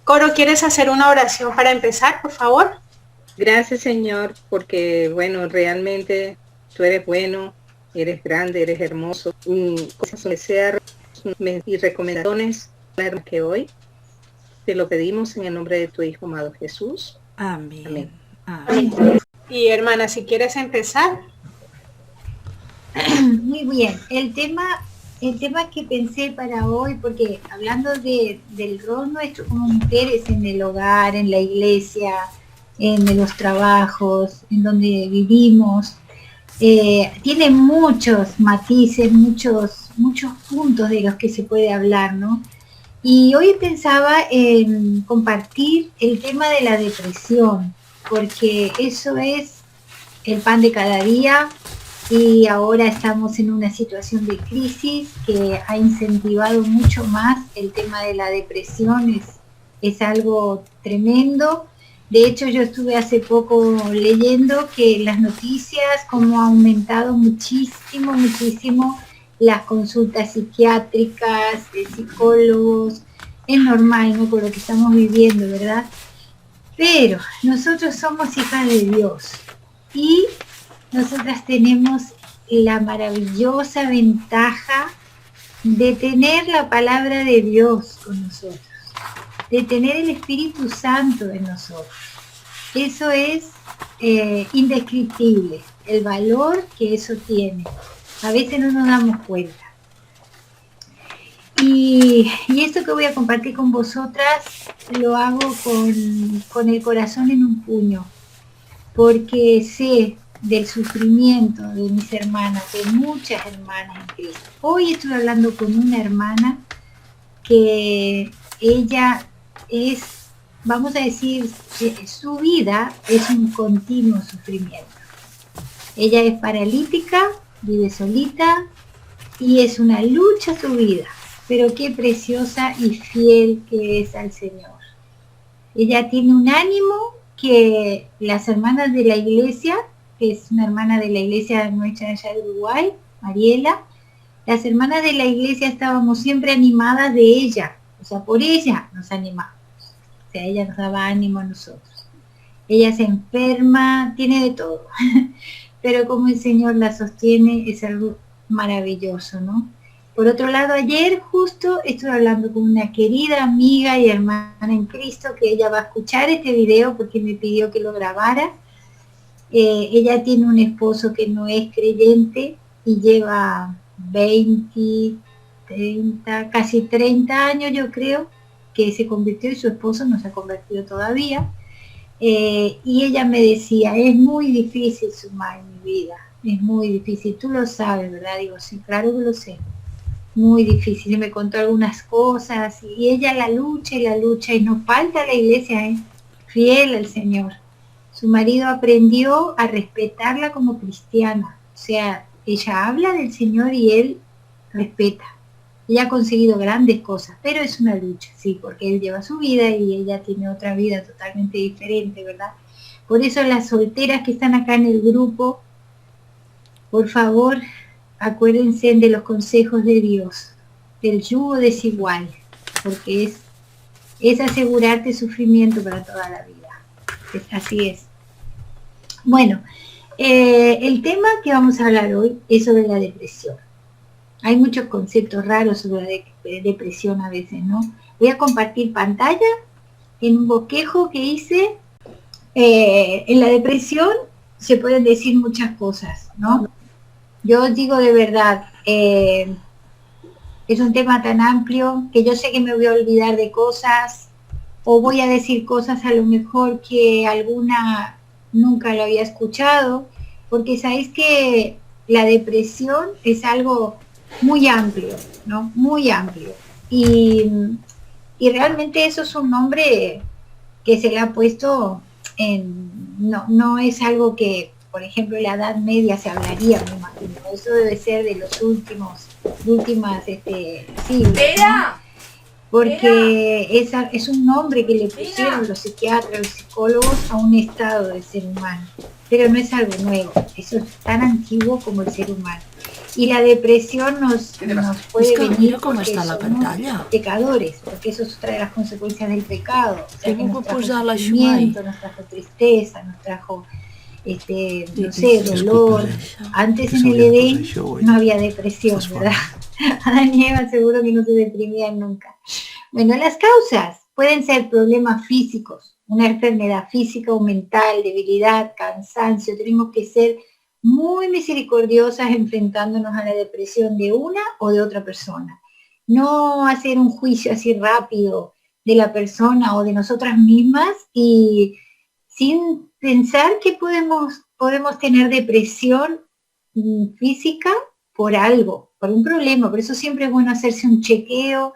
Coro, ¿quieres hacer una oración para empezar, por favor? Gracias, Señor, porque, bueno, realmente tú eres bueno, eres grande, eres hermoso. Cosas que sean y recomendaciones que hoy te lo pedimos en el nombre de tu Hijo amado Jesús. Amén. Amén. Amén. Y hermana, si quieres empezar. Muy bien, el tema que pensé para hoy, porque hablando del rol nuestro como mujeres en el hogar, en la iglesia, en los trabajos, en donde vivimos, tiene muchos matices, muchos puntos de los que se puede hablar, ¿no? Y hoy pensaba en compartir el tema de la depresión, porque eso es el pan de cada día. Y ahora estamos en una situación de crisis que ha incentivado mucho más el tema de la depresión, es algo tremendo. De hecho, yo estuve hace poco leyendo que las noticias, como ha aumentado muchísimo las consultas psiquiátricas, de psicólogos, es normal, ¿no?, con lo que estamos viviendo, ¿verdad? Pero nosotros somos hijas de Dios y nosotras tenemos la maravillosa ventaja de tener la palabra de Dios con nosotros, de tener el Espíritu Santo en nosotros. Eso es indescriptible, el valor que eso tiene. A veces no nos damos cuenta. Y esto que voy a compartir con vosotras lo hago con el corazón en un puño, porque sé del sufrimiento de mis hermanas, de muchas hermanas en Cristo. Hoy estuve hablando con una hermana que ella es, vamos a decir, su vida es un continuo sufrimiento. Ella es paralítica, vive solita y es una lucha su vida, pero qué preciosa y fiel que es al Señor. Ella tiene un ánimo que las hermanas de la iglesia, que es una hermana de la iglesia nuestra allá de Uruguay, Mariela, las hermanas de la iglesia estábamos siempre animadas de ella, o sea, por ella nos animamos, o sea, ella nos daba ánimo a nosotros. Ella se enferma, tiene de todo, pero como el Señor la sostiene es algo maravilloso, ¿no? Por otro lado, ayer justo estuve hablando con una querida amiga y hermana en Cristo, que ella va a escuchar este video porque me pidió que lo grabara. Ella tiene un esposo que no es creyente y lleva 20, 30, casi 30 años, yo creo, que se convirtió y su esposo no se ha convertido todavía. Y ella me decía, es muy difícil sumar en mi vida, es muy difícil, tú lo sabes, ¿verdad? Digo, sí, claro que lo sé. Muy difícil, y me contó algunas cosas, y ella la lucha, y no falta la iglesia, fiel al Señor. Su marido aprendió a respetarla como cristiana, o sea, ella habla del Señor y él respeta. Ella ha conseguido grandes cosas, pero es una lucha, sí, porque él lleva su vida y ella tiene otra vida totalmente diferente, ¿verdad? Por eso las solteras que están acá en el grupo, por favor, acuérdense de los consejos de Dios, del yugo desigual, porque es asegurarte sufrimiento para toda la vida. Así es. Bueno, el tema que vamos a hablar hoy es sobre la depresión. Hay muchos conceptos raros sobre la depresión a veces, ¿no? Voy a compartir pantalla en un bosquejo que hice. En la depresión se pueden decir muchas cosas, ¿no? Yo digo de verdad, es un tema tan amplio que yo sé que me voy a olvidar de cosas o voy a decir cosas a lo mejor que alguna nunca lo había escuchado, porque sabéis que la depresión es algo muy amplio, ¿no? Muy amplio. Y realmente eso es un nombre que se le ha puesto no es algo que, por ejemplo, en la Edad Media se hablaría, me imagino. Eso debe ser de los últimas siglos, ¿no? porque es un nombre que le pusieron los psiquiatras, los psicólogos a un estado del ser humano, pero no es algo nuevo, eso es tan antiguo como el ser humano. Y la depresión nos puede venir porque somos pecadores, porque eso es otra de las consecuencias del pecado, o sea, que nos trajo sufrimiento, nos trajo tristeza, nos trajo no sé, dolor. Antes en el Edén no había depresión, ¿verdad? Adán y Eva seguro que no se deprimían nunca. Bueno, las causas pueden ser problemas físicos, una enfermedad física o mental, debilidad, cansancio. Tenemos que ser muy misericordiosas enfrentándonos a la depresión de una o de otra persona. No hacer un juicio así rápido de la persona o de nosotras mismas y sin pensar que podemos tener depresión física por algo, por un problema. Por eso siempre es bueno hacerse un chequeo,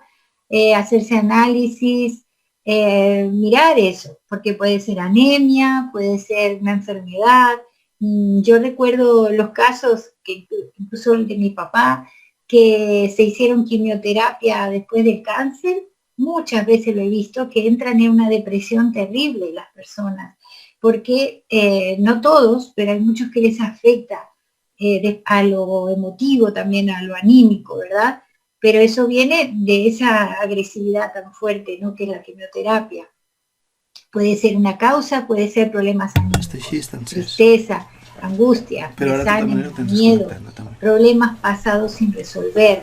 hacerse análisis, mirar eso, porque puede ser anemia, puede ser una enfermedad. Yo recuerdo los casos, que incluso el de mi papá, que se hicieron quimioterapia después del cáncer. Muchas veces lo he visto, que entran en una depresión terrible las personas, porque no todos, pero hay muchos que les afecta a lo emotivo, también a lo anímico, ¿verdad? Pero eso viene de esa agresividad tan fuerte, ¿no?, que es la quimioterapia. Puede ser una causa, puede ser problemas anímicos, tristeza, angustia, desánimo, miedo, problemas pasados sin resolver.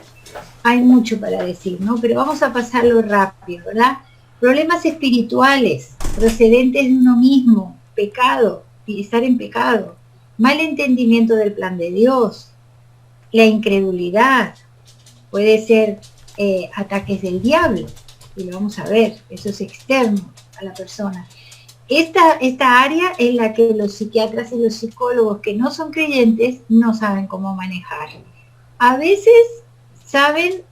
Hay mucho para decir, ¿no? Pero vamos a pasarlo rápido, ¿verdad? Problemas espirituales, procedentes de uno mismo, pecado, estar en pecado, mal entendimiento del plan de Dios, la incredulidad, puede ser ataques del diablo, y lo vamos a ver, eso es externo a la persona. Esta área es la que los psiquiatras y los psicólogos que no son creyentes no saben cómo manejar. A veces saben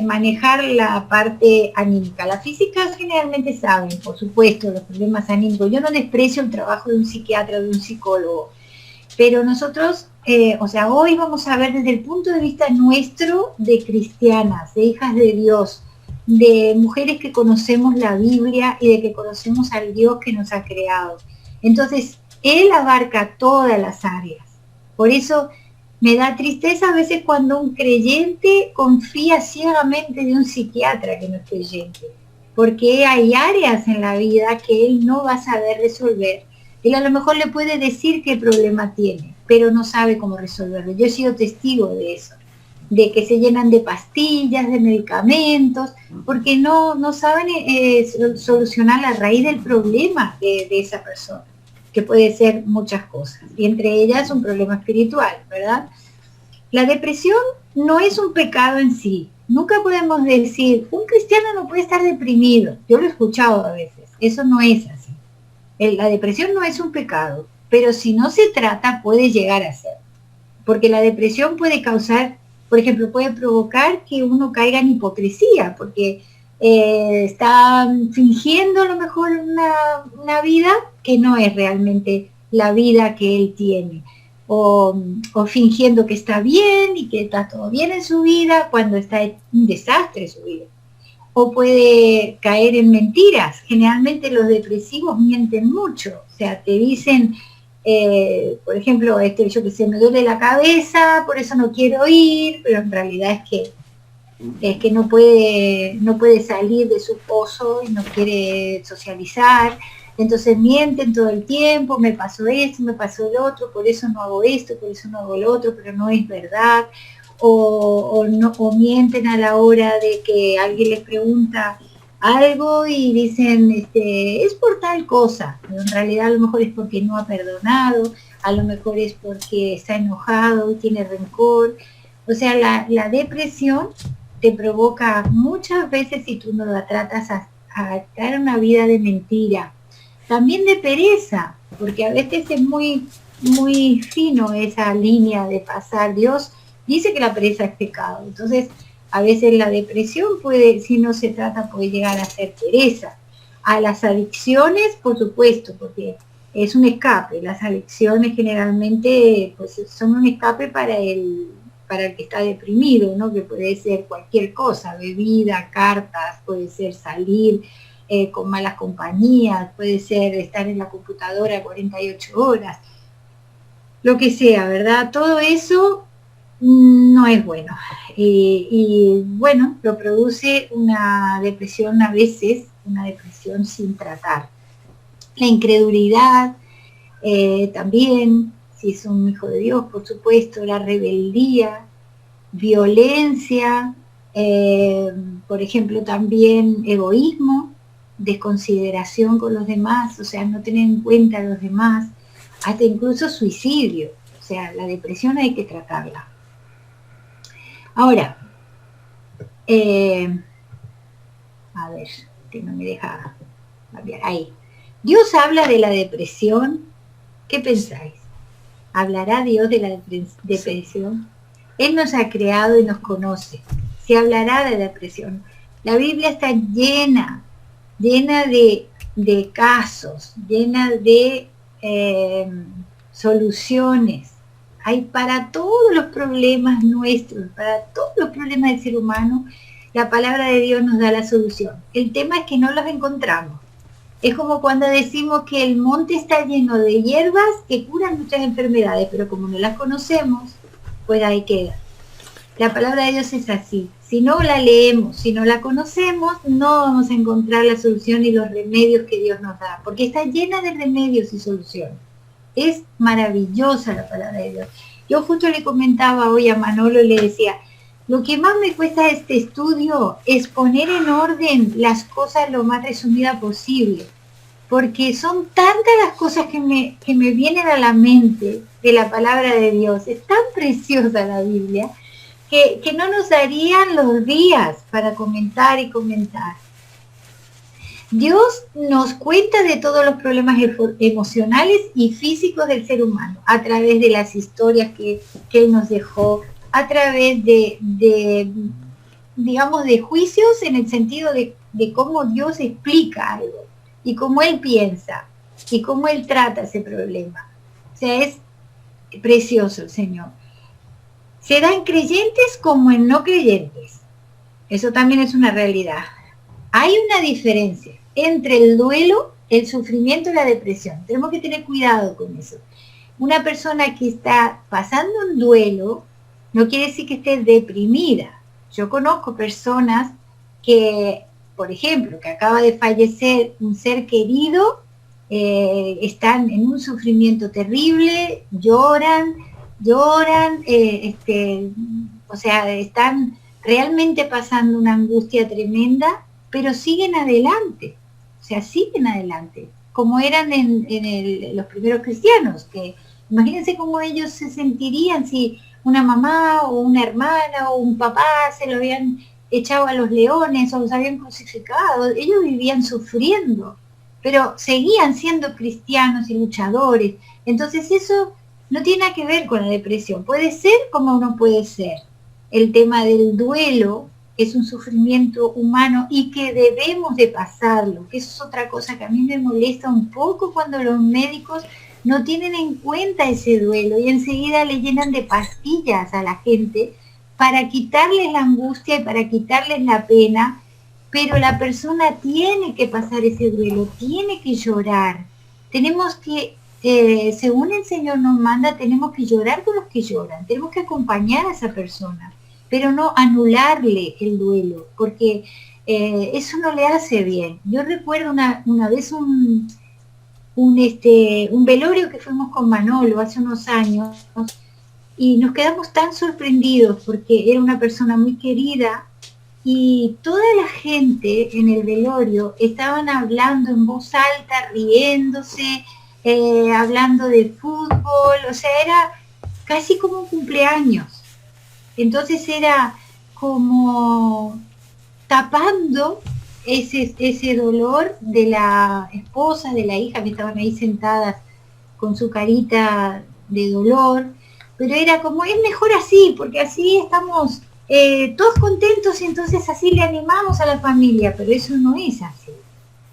manejar la parte anímica. Las físicas generalmente saben, por supuesto, los problemas anímicos. Yo no desprecio el trabajo de un psiquiatra o de un psicólogo, pero nosotros, hoy vamos a ver desde el punto de vista nuestro de cristianas, de hijas de Dios, de mujeres que conocemos la Biblia y de que conocemos al Dios que nos ha creado. Entonces, Él abarca todas las áreas. Por eso me da tristeza a veces cuando un creyente confía ciegamente de un psiquiatra que no es creyente, porque hay áreas en la vida que él no va a saber resolver. Él a lo mejor le puede decir qué problema tiene, pero no sabe cómo resolverlo. Yo he sido testigo de eso, de que se llenan de pastillas, de medicamentos, porque no saben solucionar la raíz del problema de esa persona, que puede ser muchas cosas, y entre ellas un problema espiritual, ¿verdad? La depresión no es un pecado en sí. Nunca podemos decir, un cristiano no puede estar deprimido. Yo lo he escuchado a veces, eso no es así. La depresión no es un pecado, pero si no se trata puede llegar a ser. Porque la depresión puede causar, por ejemplo, puede provocar que uno caiga en hipocresía, porque está fingiendo a lo mejor una vida que no es realmente la vida que él tiene, o fingiendo que está bien y que está todo bien en su vida cuando está un desastre su vida. O puede caer en mentiras. Generalmente los depresivos mienten mucho, o sea, te dicen, por ejemplo, yo que sé, me duele la cabeza, por eso no quiero ir, pero en realidad es que no puede salir de su pozo y no quiere socializar. Entonces mienten todo el tiempo, me pasó esto, me pasó el otro, por eso no hago esto, por eso no hago lo otro, pero no es verdad. O mienten a la hora de que alguien les pregunta algo y dicen, es por tal cosa, pero en realidad a lo mejor es porque no ha perdonado, a lo mejor es porque está enojado y tiene rencor. O sea, la depresión te provoca muchas veces, si tú no la tratas, a crear una vida de mentira. También de pereza, porque a veces es muy, muy fino esa línea de pasar. Dios dice que la pereza es pecado, entonces a veces la depresión puede, si no se trata, puede llegar a ser pereza. A las adicciones, por supuesto, porque es un escape. Las adicciones generalmente pues son un escape para el para el que está deprimido, ¿no? Que puede ser cualquier cosa, bebida, cartas, puede ser salir con malas compañías, puede ser estar en la computadora 48 horas, lo que sea, ¿verdad? Todo eso no es bueno. Y bueno, lo produce una depresión a veces, una depresión sin tratar. La incredulidad también, si es un hijo de Dios, por supuesto, la rebeldía, violencia, por ejemplo, también egoísmo, desconsideración con los demás, o sea, no tener en cuenta a los demás, hasta incluso suicidio. O sea, la depresión hay que tratarla. Ahora, a ver, que no me deja cambiar. Ahí. Dios habla de la depresión. ¿Qué pensáis? ¿Hablará Dios de la depresión? Él nos ha creado y nos conoce. Se hablará de depresión. La Biblia está llena de casos, llena de soluciones. Hay para todos los problemas nuestros, para todos los problemas del ser humano, la palabra de Dios nos da la solución. El tema es que no los encontramos. Es como cuando decimos que el monte está lleno de hierbas que curan muchas enfermedades, pero como no las conocemos, pues ahí queda. La palabra de Dios es así. Si no la leemos, si no la conocemos, no vamos a encontrar la solución y los remedios que Dios nos da, porque está llena de remedios y soluciones. Es maravillosa la palabra de Dios. Yo justo le comentaba hoy a Manolo y le decía, lo que más me cuesta este estudio es poner en orden las cosas lo más resumida posible, porque son tantas las cosas que me vienen a la mente de la palabra de Dios. Es tan preciosa la Biblia que no nos darían los días para comentar y comentar. Dios nos cuenta de todos los problemas emocionales y físicos del ser humano a través de las historias que Él nos dejó, a través digamos, de juicios en el sentido de cómo Dios explica algo y cómo Él piensa y cómo Él trata ese problema. O sea, es precioso el Señor. Se da en creyentes como en no creyentes. Eso también es una realidad. Hay una diferencia entre el duelo, el sufrimiento y la depresión. Tenemos que tener cuidado con eso. Una persona que está pasando un duelo no quiere decir que esté deprimida. Yo conozco personas que, por ejemplo, que acaba de fallecer un ser querido, están en un sufrimiento terrible, lloran, o sea, están realmente pasando una angustia tremenda, pero siguen adelante, o sea, siguen adelante, como eran los primeros cristianos, que imagínense cómo ellos se sentirían si una mamá o una hermana o un papá se lo habían echado a los leones o los habían crucificado. Ellos vivían sufriendo, pero seguían siendo cristianos y luchadores. Entonces eso no tiene nada que ver con la depresión. Puede ser como no puede ser. El tema del duelo es un sufrimiento humano y que debemos de pasarlo, que eso es otra cosa que a mí me molesta un poco cuando los médicos no tienen en cuenta ese duelo y enseguida le llenan de pastillas a la gente para quitarles la angustia y para quitarles la pena, pero la persona tiene que pasar ese duelo, tiene que llorar. Tenemos que, según el Señor nos manda, tenemos que llorar con los que lloran, tenemos que acompañar a esa persona, pero no anularle el duelo, porque eso no le hace bien. Yo recuerdo una vez un velorio que fuimos con Manolo hace unos años y nos quedamos tan sorprendidos porque era una persona muy querida y toda la gente en el velorio estaban hablando en voz alta, riéndose, hablando de fútbol, o sea, era casi como un cumpleaños. Entonces era como tapando ese dolor de la esposa, de la hija, que estaban ahí sentadas con su carita de dolor, pero era como, es mejor así, porque así estamos todos contentos y entonces así le animamos a la familia, pero eso no es así.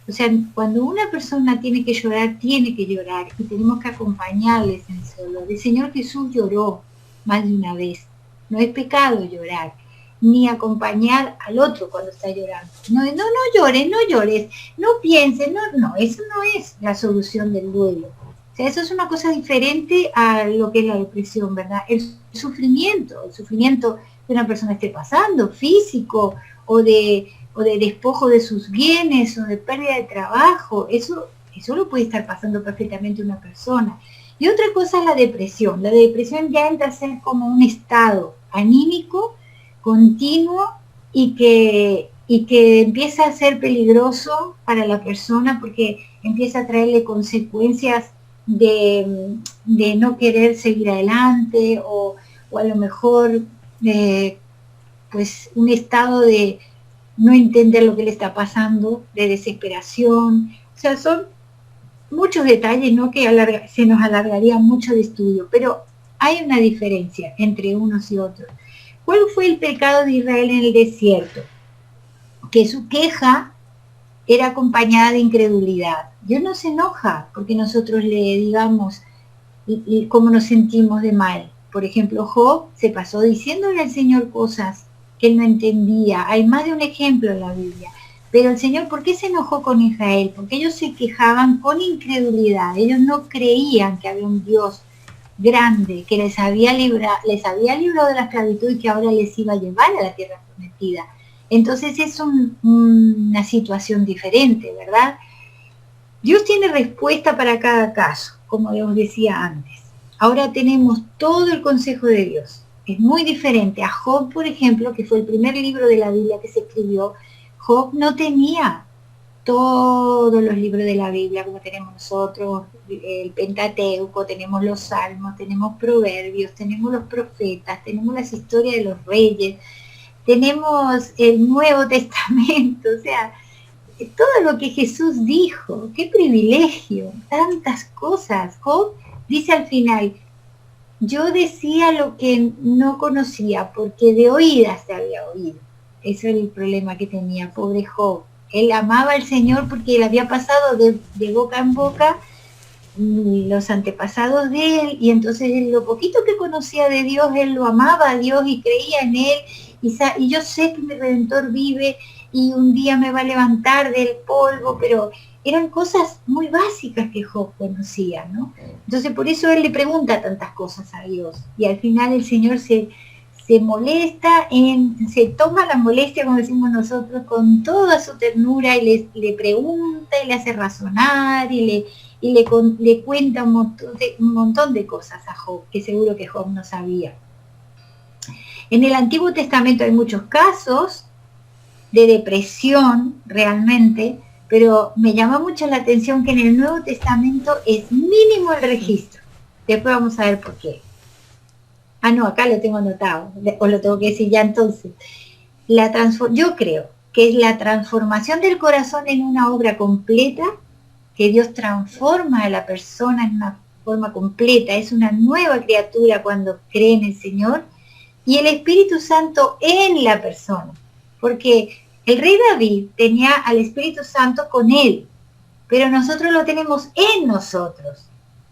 O sea, cuando una persona tiene que llorar y tenemos que acompañarles en ese dolor. El Señor Jesús lloró más de una vez No es pecado llorar, ni acompañar al otro cuando está llorando. No, llores, no llores, no pienses, no, eso no es la solución del duelo. O sea, eso es una cosa diferente a lo que es la depresión, ¿verdad? El sufrimiento que una persona esté pasando, físico, o de despojo de sus bienes, o de pérdida de trabajo, eso lo puede estar pasando perfectamente una persona. Y otra cosa es la depresión. La depresión ya entra a ser como un estado anímico, continuo, y que empieza a ser peligroso para la persona porque empieza a traerle consecuencias de no querer seguir adelante, o a lo mejor pues un estado de no entender lo que le está pasando, de desesperación. O sea, son muchos detalles, ¿no?, que se nos alargaría mucho de estudio, pero hay una diferencia entre unos y otros. ¿Cuál fue el pecado de Israel en el desierto? Que su queja era acompañada de incredulidad. Dios no se enoja porque nosotros le digamos y cómo nos sentimos de mal. Por ejemplo, Job se pasó diciéndole al Señor cosas que él no entendía. Hay más de un ejemplo en la Biblia. Pero el Señor, ¿por qué se enojó con Israel? Porque ellos se quejaban con incredulidad. Ellos no creían que había un Dios grande que les había librado de la esclavitud y que ahora les iba a llevar a la tierra prometida. Entonces es una situación diferente, ¿verdad? Dios tiene respuesta para cada caso, como os decía antes. Ahora tenemos todo el consejo de Dios. Es muy diferente a Job, por ejemplo, que fue el primer libro de la Biblia que se escribió. Job no tenía todos los libros de la Biblia como tenemos nosotros, el Pentateuco, tenemos los Salmos, tenemos Proverbios, tenemos los profetas, tenemos las historias de los reyes, tenemos el Nuevo Testamento, o sea, todo lo que Jesús dijo. ¡Qué privilegio! Tantas cosas. Job dice al final, yo decía lo que no conocía porque de oídas se había oído. Ese es el problema que tenía, pobre Job. Él amaba al Señor porque él había pasado de boca en boca los antepasados de él, y entonces lo poquito que conocía de Dios, él lo amaba a Dios y creía en él, y yo sé que mi Redentor vive y un día me va a levantar del polvo, pero eran cosas muy básicas que Job conocía, ¿no? Entonces por eso él le pregunta tantas cosas a Dios, y al final el Señor se molesta, se toma la molestia, como decimos nosotros, con toda su ternura, y le pregunta y le hace razonar y le cuenta un montón de cosas a Job, que seguro que Job no sabía. En el Antiguo Testamento hay muchos casos de depresión realmente, pero me llamó mucho la atención que en el Nuevo Testamento es mínimo el registro. Después vamos a ver por qué. Ah, no, acá lo tengo anotado, o lo tengo que decir ya entonces. Yo creo que es la transformación del corazón en una obra completa, que Dios transforma a la persona en una forma completa, es una nueva criatura cuando cree en el Señor, y el Espíritu Santo en la persona, porque el rey David tenía al Espíritu Santo con él, pero nosotros lo tenemos en nosotros.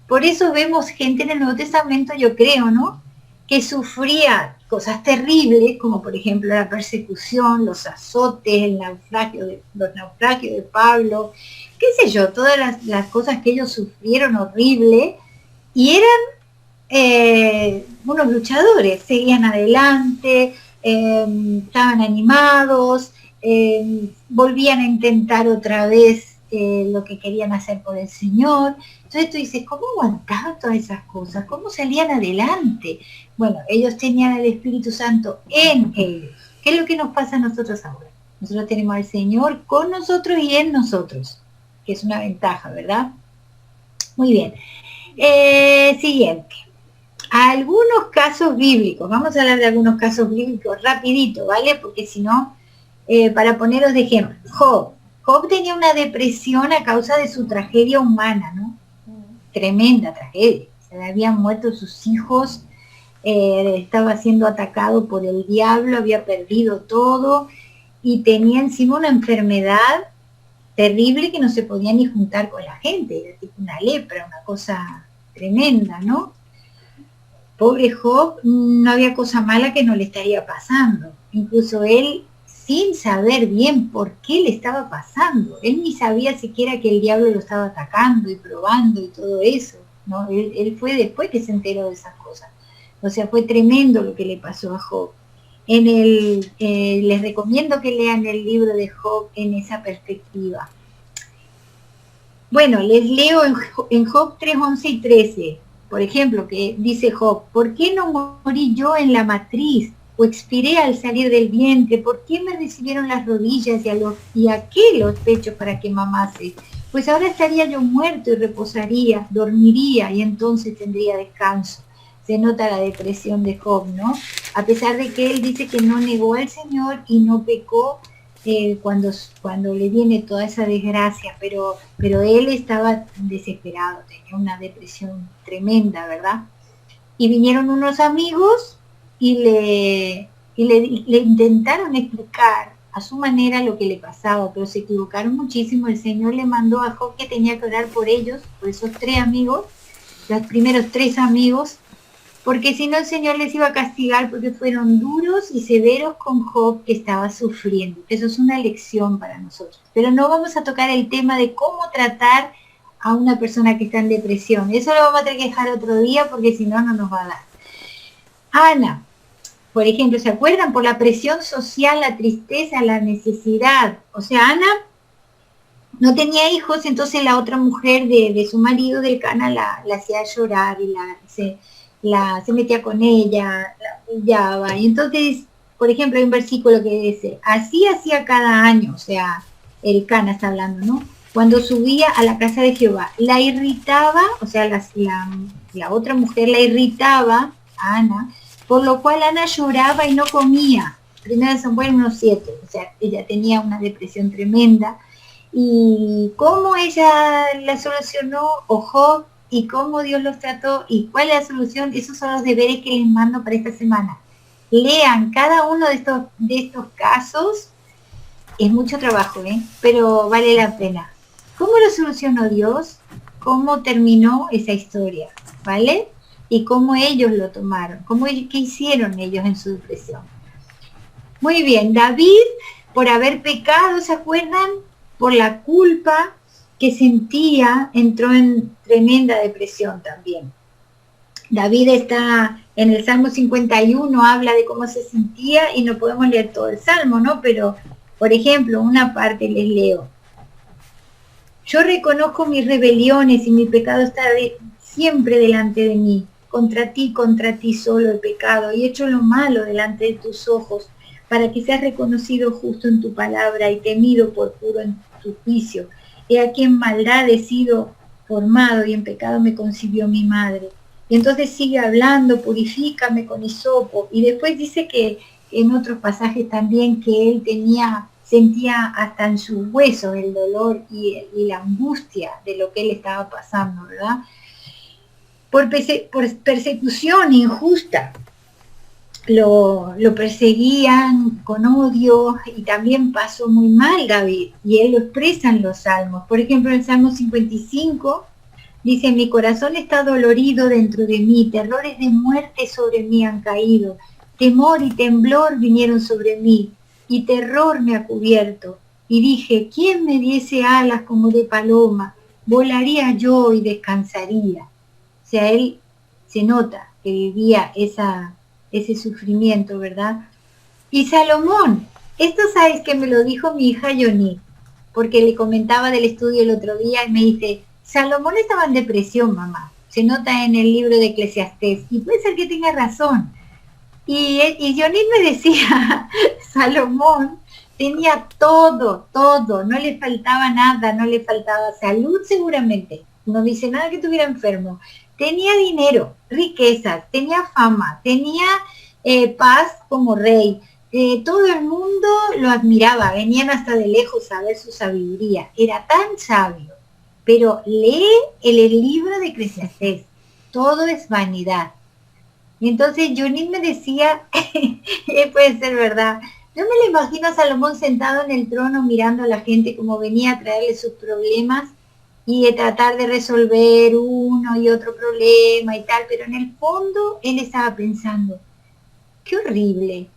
Por eso vemos gente en el Nuevo Testamento, yo creo, ¿no?, que sufría cosas terribles, como por ejemplo la persecución, los azotes, los naufragios de Pablo, qué sé yo, todas las cosas que ellos sufrieron horribles, y eran unos luchadores, seguían adelante, estaban animados, volvían a intentar otra vez lo que querían hacer por el Señor. Entonces tú dices, ¿cómo aguantaban todas esas cosas? ¿Cómo salían adelante? Bueno, ellos tenían el Espíritu Santo en ellos. ¿Qué es lo que nos pasa a nosotros ahora? Nosotros tenemos al Señor con nosotros y en nosotros, que es una ventaja, ¿verdad? Muy bien. Siguiente. Algunos casos bíblicos. Vamos a hablar de algunos casos bíblicos rapidito, ¿vale? Porque si no, para poneros de ejemplo. Job tenía una depresión a causa de su tragedia humana, ¿no? Tremenda tragedia. Se le habían muerto sus hijos, estaba siendo atacado por el diablo, había perdido todo y tenía encima una enfermedad terrible que no se podía ni juntar con la gente, era tipo una lepra, una cosa tremenda, ¿no? pobre Job, no había cosa mala que no le estaría pasando. Incluso él, sin saber bien por qué le estaba pasando, él ni sabía siquiera que el diablo lo estaba atacando y probando y todo eso, ¿no? Él fue después que se enteró de esas cosas. O sea, fue tremendo lo que le pasó a Job. Les recomiendo que lean el libro de Job en esa perspectiva. Bueno, les leo en Job 3, 11 y 13, por ejemplo, que dice Job: ¿por qué no morí yo en la matriz o expiré al salir del vientre? ¿Por qué me recibieron las rodillas y a qué los pechos para que mamase? Pues ahora estaría yo muerto y reposaría, dormiría y entonces tendría descanso. Se nota la depresión de Job, ¿no? A pesar de que él dice que no negó al Señor y no pecó cuando le viene toda esa desgracia, pero él estaba desesperado, tenía una depresión tremenda, ¿verdad? Y vinieron unos amigos y le intentaron explicar a su manera lo que le pasaba, pero se equivocaron muchísimo. El Señor le mandó a Job que tenía que orar por ellos, por esos 3 amigos, los primeros 3 amigos, porque si no el Señor les iba a castigar, porque fueron duros y severos con Job, que estaba sufriendo. Eso es una lección para nosotros. Pero no vamos a tocar el tema de cómo tratar a una persona que está en depresión. Eso lo vamos a tener que dejar otro día, porque si no, no nos va a dar. Ana, por ejemplo, ¿se acuerdan? Por la presión social, la tristeza, la necesidad. O sea, Ana no tenía hijos, entonces la otra mujer de su marido, del Cana, la hacía llorar y se metía con ella, la humillaba. Y entonces, por ejemplo, hay un versículo que dice: así hacía cada año, o sea, el Cana está hablando, ¿no? Cuando subía a la casa de Jehová, la irritaba, o sea, la otra mujer la irritaba a Ana, por lo cual Ana lloraba y no comía. 1 Samuel 1:7, o sea, ella tenía una depresión tremenda. Y cómo ella la solucionó, o Job, y cómo Dios los trató, y cuál es la solución. Esos son los deberes que les mando para esta semana. Lean cada uno de estos casos. Es mucho trabajo, pero vale la pena. ¿Cómo lo solucionó Dios? ¿Cómo terminó esa historia? ¿Vale? Y cómo ellos lo tomaron, qué hicieron ellos en su depresión. Muy bien, David, por haber pecado, ¿se acuerdan? Por la culpa que sentía, entró en tremenda depresión también. David está en el Salmo 51, habla de cómo se sentía, y no podemos leer todo el Salmo, ¿no? Pero, por ejemplo, una parte les leo. Yo reconozco mis rebeliones y mi pecado está siempre delante de mí. Contra ti solo he pecado y hecho lo malo delante de tus ojos, para que seas reconocido justo en tu palabra y temido por puro en tu juicio. He aquí en maldad he sido formado y en pecado me concibió mi madre. Y entonces sigue hablando: purifícame con hisopo. Y después dice que en otros pasajes también que él sentía hasta en sus huesos el dolor y la angustia de lo que él estaba pasando, ¿verdad? Por persecución injusta. Lo perseguían con odio, y también pasó muy mal David, y él lo expresa en los salmos. Por ejemplo, en el Salmo 55 dice: mi corazón está dolorido dentro de mí, terrores de muerte sobre mí han caído, temor y temblor vinieron sobre mí, y terror me ha cubierto. Y dije: ¿quién me diese alas como de paloma? Volaría yo y descansaría. O sea, él se nota que vivía ese sufrimiento, ¿verdad? Y Salomón, esto sabes que me lo dijo mi hija Yoni, porque le comentaba del estudio el otro día, y me dice: Salomón estaba en depresión, mamá. Se nota en el libro de Eclesiastés, y puede ser que tenga razón. Y Yoni me decía: Salomón tenía todo, no le faltaba nada, no le faltaba salud seguramente, no dice nada que estuviera enfermo. Tenía dinero, riquezas, tenía fama, tenía paz como rey. Todo el mundo lo admiraba, venían hasta de lejos a ver su sabiduría. Era tan sabio. Pero lee el libro de Eclesiastés. Todo es vanidad. Y entonces Johnny me decía, puede ser verdad, yo me lo imagino a Salomón sentado en el trono mirando a la gente como venía a traerle sus problemas, y de tratar de resolver uno y otro problema y tal, pero en el fondo él estaba pensando, qué horrible,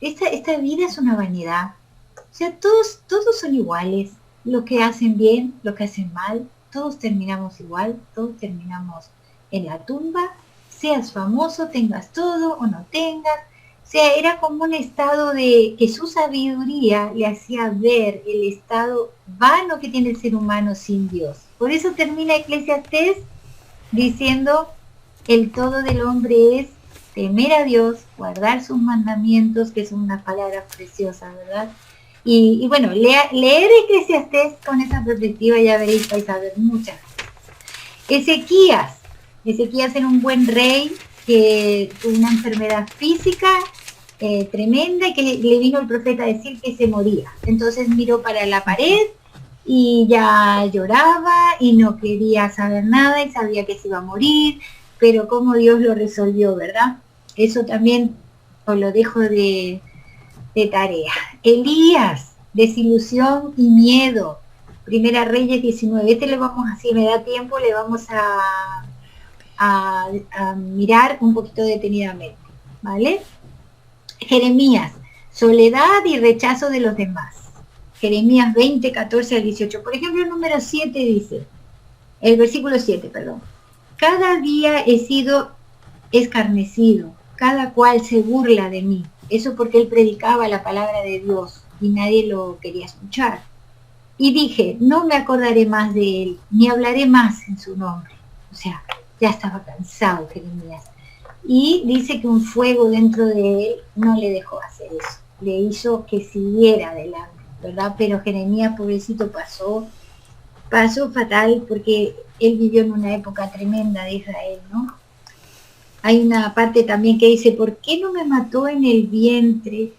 esta vida es una vanidad. O sea, todos son iguales, los que hacen bien, los que hacen mal, todos terminamos igual, todos terminamos en la tumba, seas famoso, tengas todo o no tengas. O sea, era como un estado de que su sabiduría le hacía ver el estado vano que tiene el ser humano sin Dios. Por eso termina Eclesiastés diciendo, el todo del hombre es temer a Dios, guardar sus mandamientos, que son unas palabras preciosas, ¿verdad? Y bueno, leer Eclesiastés con esa perspectiva ya veréis, vais a ver muchas. Ezequías era un buen rey que tuvo una enfermedad física tremenda y que le vino el profeta a decir que se moría. Entonces miró para la pared y ya lloraba y no quería saber nada y sabía que se iba a morir, pero cómo Dios lo resolvió, ¿verdad? Eso también os lo dejo de tarea. Elías, desilusión y miedo. Primera Reyes 19. Le vamos, así me da tiempo, le vamos a mirar un poquito detenidamente, ¿vale? Jeremías, soledad y rechazo de los demás. Jeremías 20, 14 al 18. Por ejemplo, el número 7 dice, el versículo 7, perdón. Cada día he sido escarnecido, cada cual se burla de mí. Eso porque él predicaba la palabra de Dios y nadie lo quería escuchar. Y dije, no me acordaré más de él, ni hablaré más en su nombre. O sea, ya estaba cansado Jeremías. Y dice que un fuego dentro de él no le dejó hacer eso. Le hizo que siguiera adelante, ¿verdad? Pero Jeremías, pobrecito, pasó fatal porque él vivió en una época tremenda de Israel, ¿no? Hay una parte también que dice, ¿por qué no me mató en el vientre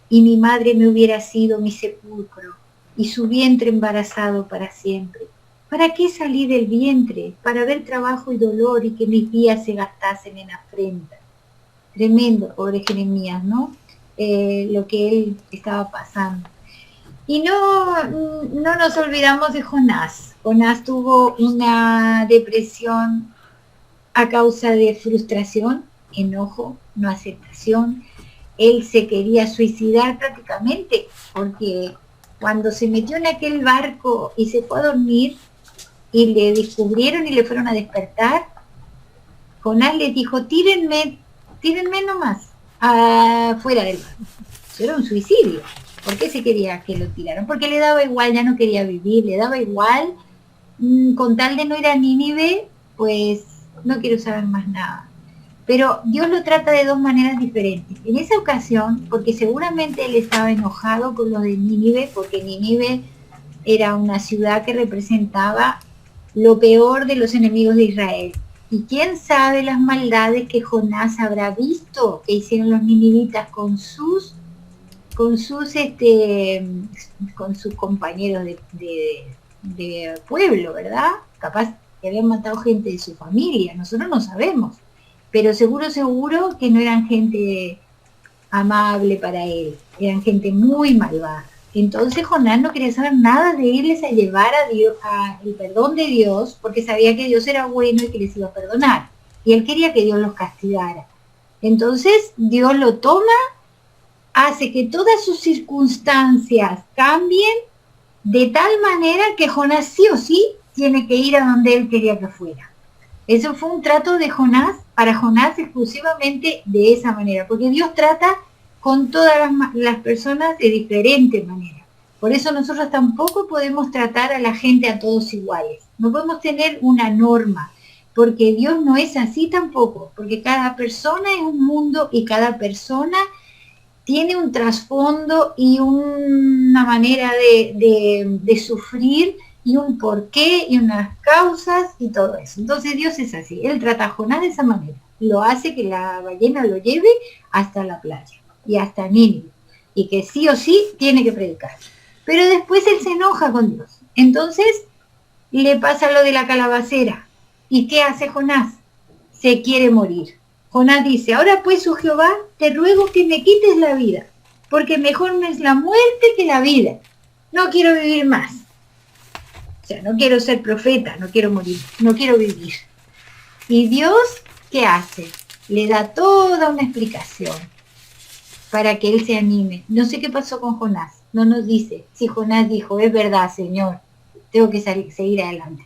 y mi madre me hubiera sido mi sepulcro y su vientre embarazado para siempre? ¿Para qué salí del vientre? Para ver trabajo y dolor y que mis días se gastasen en afrenta. Tremendo, pobre Jeremías, ¿no? Lo que él estaba pasando. Y no nos olvidamos de Jonás. Jonás tuvo una depresión a causa de frustración, enojo, no aceptación. Él se quería suicidar prácticamente, porque cuando se metió en aquel barco y se fue a dormir, y le descubrieron y le fueron a despertar, Jonás les dijo, tírenme nomás, afuera del barco. Eso era un suicidio. ¿Por qué se quería que lo tiraran? Porque le daba igual, ya no quería vivir, le daba igual, con tal de no ir a Nínive, pues no quiero saber más nada. Pero Dios lo trata de dos maneras diferentes. En esa ocasión, porque seguramente él estaba enojado con lo de Nínive, porque Nínive era una ciudad que representaba lo peor de los enemigos de Israel. Y quién sabe las maldades que Jonás habrá visto que hicieron los ninivitas con sus compañeros de pueblo, ¿verdad? Capaz que habían matado gente de su familia, nosotros no sabemos, pero seguro que no eran gente amable para él, eran gente muy malvada. Entonces Jonás no quería saber nada de irles a llevar a Dios, el perdón de Dios, porque sabía que Dios era bueno y que les iba a perdonar. Y él quería que Dios los castigara. Entonces Dios lo toma, hace que todas sus circunstancias cambien de tal manera que Jonás sí o sí tiene que ir a donde él quería que fuera. Eso fue un trato de Jonás, para Jonás exclusivamente de esa manera, porque Dios trata con todas las personas de diferente manera. Por eso nosotros tampoco podemos tratar a la gente a todos iguales. No podemos tener una norma, porque Dios no es así tampoco, porque cada persona es un mundo y cada persona tiene un trasfondo y una manera de sufrir y un porqué y unas causas y todo eso. Entonces Dios es así, Él trata a Jonás de esa manera. Lo hace que la ballena lo lleve hasta la playa y hasta Nínive, y que sí o sí tiene que predicar. Pero después él se enoja con Dios. Entonces le pasa lo de la calabacera. ¿Y qué hace Jonás? Se quiere morir. Jonás dice, ahora pues, oh Jehová, te ruego que me quites la vida, porque mejor me es la muerte que la vida. No quiero vivir más. O sea, no quiero ser profeta, no quiero morir, no quiero vivir. Y Dios, ¿qué hace? Le da toda una explicación para que él se anime. No sé qué pasó con Jonás, no nos dice si Jonás dijo, es verdad, Señor, tengo que seguir adelante.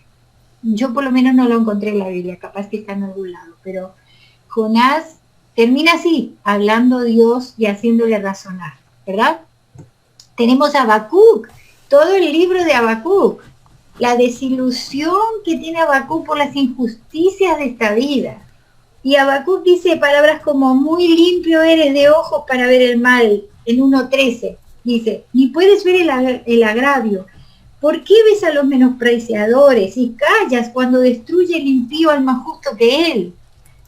Yo por lo menos no lo encontré en la Biblia, capaz que está en algún lado, pero Jonás termina así, hablando a Dios y haciéndole razonar, ¿verdad? Tenemos a Habacuc, todo el libro de Habacuc, la desilusión que tiene Habacuc por las injusticias de esta vida. Y Habacuc dice palabras como, muy limpio eres de ojos para ver el mal, en 1:13, dice, ni puedes ver el agravio. ¿Por qué ves a los menospreciadores y callas cuando destruye el impío al más justo que él?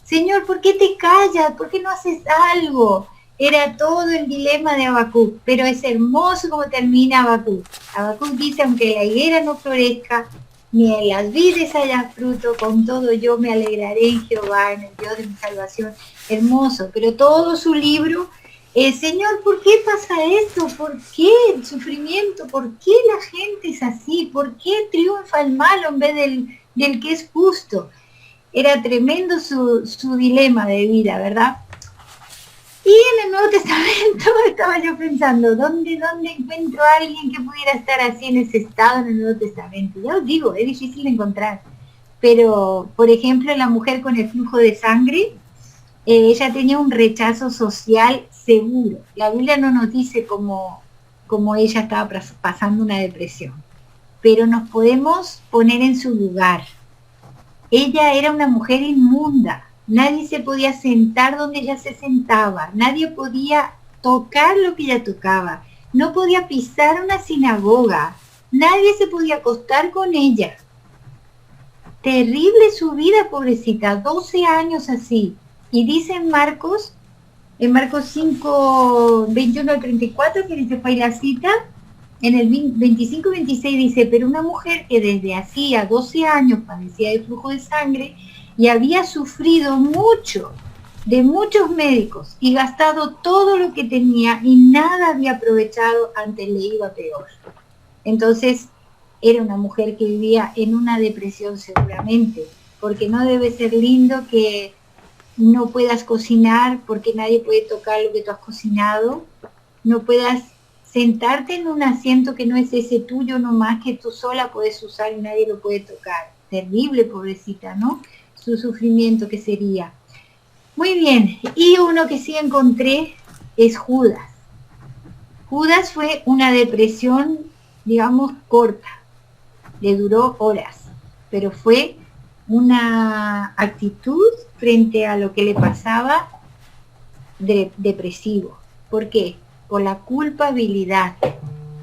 Señor, ¿por qué te callas? ¿Por qué no haces algo? Era todo el dilema de Habacuc, pero es hermoso como termina Habacuc. Habacuc dice, aunque la higuera no florezca, ni en las vides haya fruto, con todo yo me alegraré en Jehová, en el Dios de mi salvación. Hermoso, pero todo su libro, Señor, ¿por qué pasa esto? ¿Por qué el sufrimiento? ¿Por qué la gente es así? ¿Por qué triunfa el malo en vez del que es justo? Era tremendo su dilema de vida, ¿verdad? Y en el Nuevo Testamento estaba yo pensando, ¿dónde encuentro a alguien que pudiera estar así en ese estado en el Nuevo Testamento? Ya os digo, es difícil de encontrar. Pero, por ejemplo, la mujer con el flujo de sangre, ella tenía un rechazo social seguro. La Biblia no nos dice cómo ella estaba pasando una depresión, pero nos podemos poner en su lugar. Ella era una mujer inmunda. Nadie se podía sentar donde ella se sentaba. Nadie podía tocar lo que ella tocaba. No podía pisar una sinagoga. Nadie se podía acostar con ella. Terrible su vida, pobrecita. 12 años así. Y dice en Marcos 5, 21 al 34, que dice fue la cita, en el 25-26 dice, pero una mujer que desde hacía 12 años padecía de flujo de sangre, y había sufrido mucho de muchos médicos y gastado todo lo que tenía y nada había aprovechado, antes le iba peor. Entonces era una mujer que vivía en una depresión seguramente, porque no debe ser lindo que no puedas cocinar porque nadie puede tocar lo que tú has cocinado, no puedas sentarte en un asiento que no es ese tuyo nomás, que tú sola puedes usar y nadie lo puede tocar. Terrible, pobrecita, ¿no? Su sufrimiento que sería. Muy bien, y uno que sí encontré es Judas. Judas fue una depresión, digamos, corta, le duró horas, pero fue una actitud frente a lo que le pasaba depresivo. ¿Por qué? Por la culpabilidad.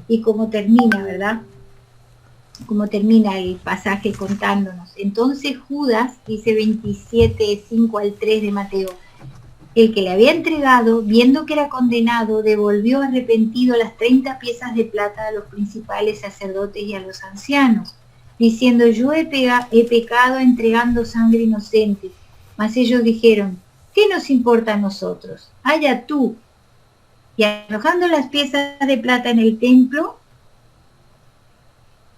Y como termina, ¿verdad? Como termina el pasaje contándonos. Entonces Judas, dice 27, 5 al 3 de Mateo, el que le había entregado, viendo que era condenado, devolvió arrepentido las 30 piezas de plata a los principales sacerdotes y a los ancianos, diciendo, yo he pecado entregando sangre inocente. Mas ellos dijeron, ¿qué nos importa a nosotros? Allá tú. Y arrojando las piezas de plata en el templo,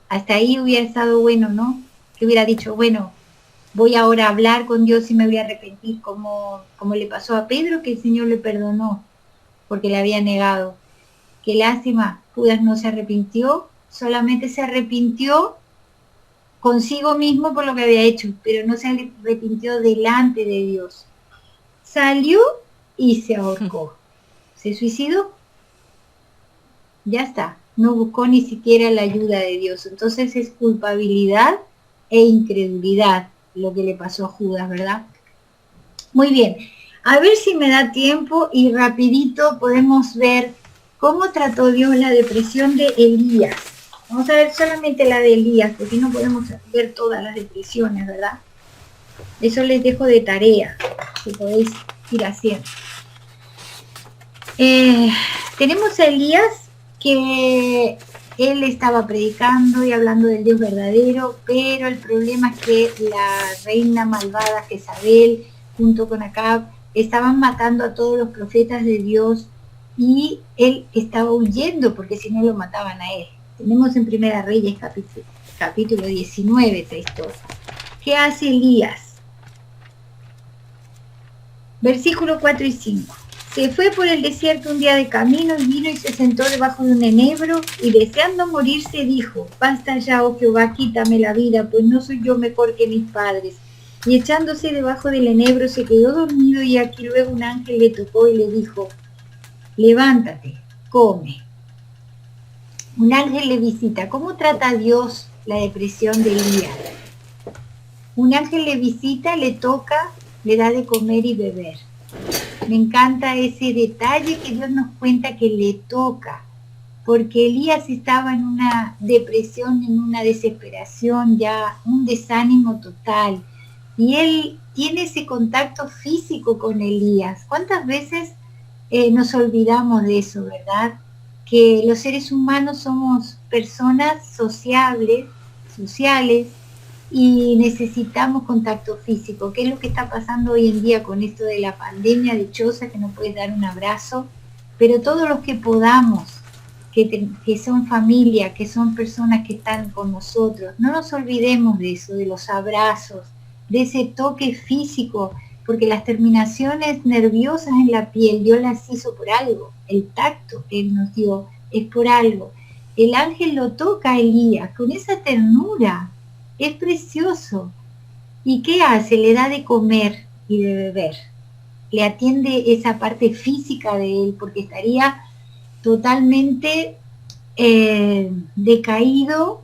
hasta ahí hubiera estado bueno, ¿no? Que hubiera dicho, bueno, voy ahora a hablar con Dios y me voy a arrepentir, como le pasó a Pedro, que el Señor le perdonó porque le había negado. Qué lástima, Judas no se arrepintió, solamente se arrepintió consigo mismo por lo que había hecho, pero no se arrepintió delante de Dios. Salió y se ahorcó. ¿Se suicidó? Ya está. No buscó ni siquiera la ayuda de Dios. Entonces es culpabilidad e incredulidad lo que le pasó a Judas, ¿verdad? Muy bien. A ver si me da tiempo y rapidito podemos ver cómo trató Dios la depresión de Elías. Vamos a ver solamente la de Elías, porque no podemos ver todas las depresiones, ¿verdad? Eso les dejo de tarea, que podéis ir haciendo. Tenemos a Elías, que él estaba predicando y hablando del Dios verdadero, pero el problema es que la reina malvada Jezabel, junto con Acab, estaban matando a todos los profetas de Dios y él estaba huyendo porque si no lo mataban a él. Tenemos en Primera Reyes capítulo 19, esta historia. ¿Qué hace Elías? Versículos 4 y 5. Se fue por el desierto un día de camino y vino y se sentó debajo de un enebro y deseando morirse dijo, basta ya, oh Jehová, quítame la vida, pues no soy yo mejor que mis padres. Y echándose debajo del enebro se quedó dormido y aquí luego un ángel le tocó y le dijo, levántate, come. Un ángel le visita. ¿Cómo trata Dios la depresión de Elías? Un ángel le visita, le toca, le da de comer y beber. Me encanta ese detalle que Dios nos cuenta que le toca, porque Elías estaba en una depresión, en una desesperación, ya un desánimo total. Y él tiene ese contacto físico con Elías. ¿Cuántas veces nos olvidamos de eso, verdad? Que los seres humanos somos personas sociales, y necesitamos contacto físico. ¿Qué es lo que está pasando hoy en día con esto de la pandemia dichosa, que no puedes dar un abrazo? Pero todos los que podamos, que son familia, que son personas que están con nosotros, no nos olvidemos de eso, de los abrazos, de ese toque físico, porque las terminaciones nerviosas en la piel, Dios las hizo por algo. El tacto que Él nos dio es por algo. El ángel lo toca a Elías con esa ternura. Es precioso. ¿Y qué hace? Le da de comer y de beber. Le atiende esa parte física de él, porque estaría totalmente decaído,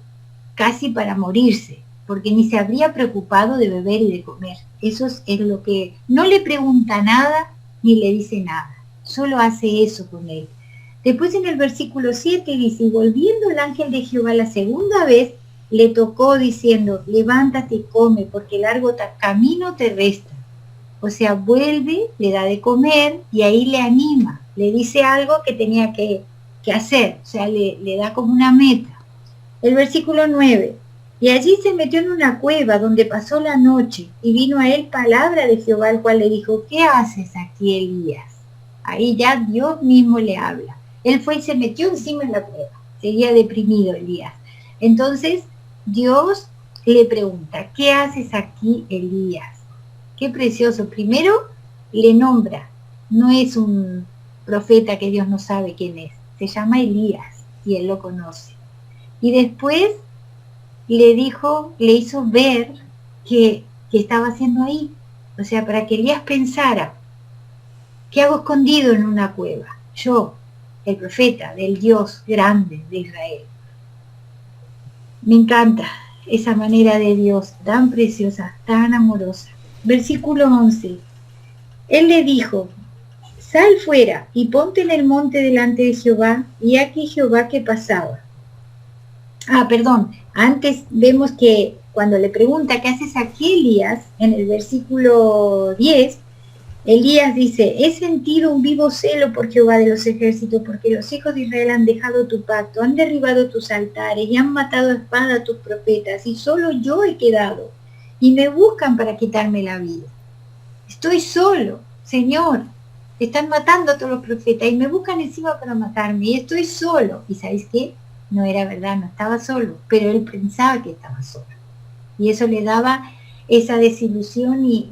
casi para morirse, porque ni se habría preocupado de beber y de comer. Eso es lo que... No le pregunta nada, ni le dice nada. Solo hace eso con él. Después en el versículo 7 dice, y volviendo el ángel de Jehová la segunda vez, le tocó diciendo, levántate y come, porque largo camino te resta. O sea, vuelve, le da de comer y ahí le anima, le dice algo que tenía que hacer, o sea, le da como una meta. El versículo 9, y allí se metió en una cueva donde pasó la noche y vino a él palabra de Jehová, el cual le dijo, ¿qué haces aquí, Elías? Ahí ya Dios mismo le habla. Él fue y se metió encima en la cueva, seguía deprimido Elías. Entonces, Dios le pregunta, ¿qué haces aquí, Elías? Qué precioso. Primero le nombra, no es un profeta que Dios no sabe quién es, se llama Elías y él lo conoce. Y después le hizo ver que estaba haciendo ahí. O sea, para que Elías pensara, ¿qué hago escondido en una cueva? Yo, el profeta del Dios grande de Israel. Me encanta esa manera de Dios, tan preciosa, tan amorosa. Versículo 11. Él le dijo, sal fuera y ponte en el monte delante de Jehová, y aquí Jehová que pasaba. Antes vemos que cuando le pregunta, ¿qué haces aquí, Elías? En el versículo 10, Elías dice, he sentido un vivo celo por Jehová de los ejércitos, porque los hijos de Israel han dejado tu pacto, han derribado tus altares y han matado a espada a tus profetas, y solo yo he quedado, y me buscan para quitarme la vida. Estoy solo, Señor, están matando a todos los profetas y me buscan encima para matarme, y estoy solo. ¿Y sabéis qué? No era verdad, no estaba solo, pero él pensaba que estaba solo. Y eso le daba esa desilusión y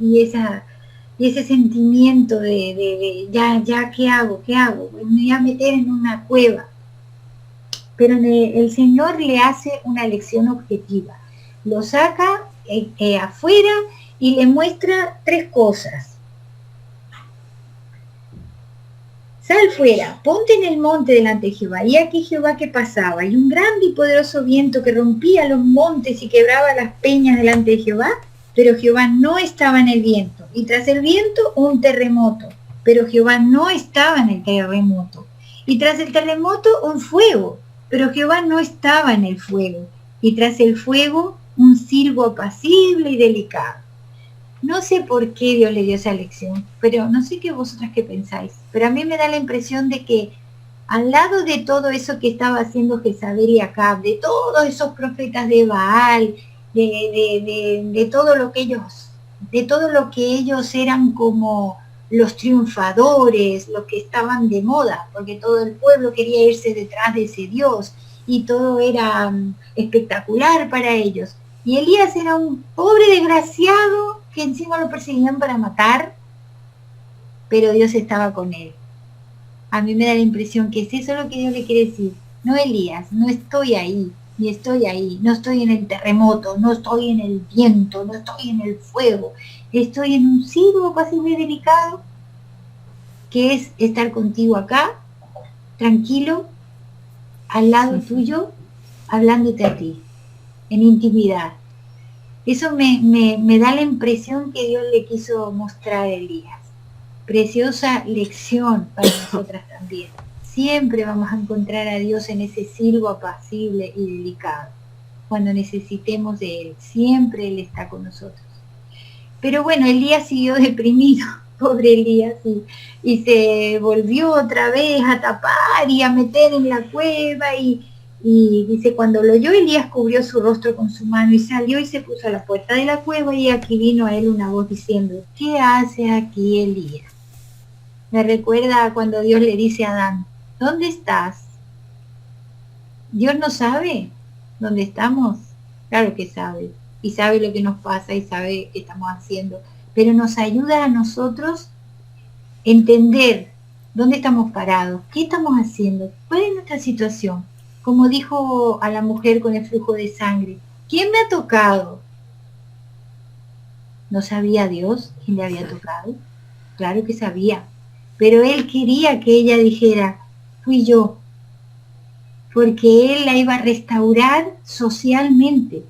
ese sentimiento de ya, ¿qué hago? Me voy a meter en una cueva. Pero el Señor le hace una lección objetiva. Lo saca afuera y le muestra tres cosas. Sal fuera, ponte en el monte delante de Jehová, y aquí Jehová que pasaba, y un grande y poderoso viento que rompía los montes y quebraba las peñas delante de Jehová, pero Jehová no estaba en el viento, y tras el viento un terremoto, pero Jehová no estaba en el terremoto, y tras el terremoto un fuego, pero Jehová no estaba en el fuego, y tras el fuego un silbo apacible y delicado. No sé por qué Dios le dio esa lección, pero no sé qué vosotras qué pensáis, pero a mí me da la impresión de que al lado de todo eso que estaba haciendo Jezabel y Acab, de todos esos profetas de Baal, de todo lo que ellos eran como los triunfadores, los que estaban de moda, porque todo el pueblo quería irse detrás de ese Dios, y todo era espectacular para ellos. Y Elías era un pobre desgraciado que encima lo perseguían para matar, pero Dios estaba con él. A mí me da la impresión que es eso lo que Dios le quiere decir. No, Elías, no estoy ahí, ni estoy ahí, no estoy en el terremoto, no estoy en el viento, no estoy en el fuego, estoy en un sirvo pasivo y delicado, que es estar contigo acá, tranquilo, al lado tuyo, hablándote a ti, en intimidad. Eso me da la impresión que Dios le quiso mostrar a Elías. Preciosa lección para nosotras también. Siempre vamos a encontrar a Dios en ese silbo apacible y delicado. Cuando necesitemos de Él, siempre Él está con nosotros. Pero bueno, Elías siguió deprimido, pobre Elías, y se volvió otra vez a tapar y a meter en la cueva y dice, cuando lo oyó, Elías cubrió su rostro con su mano y salió y se puso a la puerta de la cueva, y aquí vino a él una voz diciendo, ¿qué haces aquí, Elías? Me recuerda a cuando Dios le dice a Adán, ¿dónde estás? Dios no sabe dónde estamos. Claro que sabe, y sabe lo que nos pasa y sabe qué estamos haciendo, pero nos ayuda a nosotros entender dónde estamos parados, qué estamos haciendo, cuál es nuestra situación. Como dijo a la mujer con el flujo de sangre, ¿quién me ha tocado? ¿No sabía Dios quién le había tocado? Claro que sabía, pero Él quería que ella dijera, fui yo, porque Él la iba a restaurar socialmente.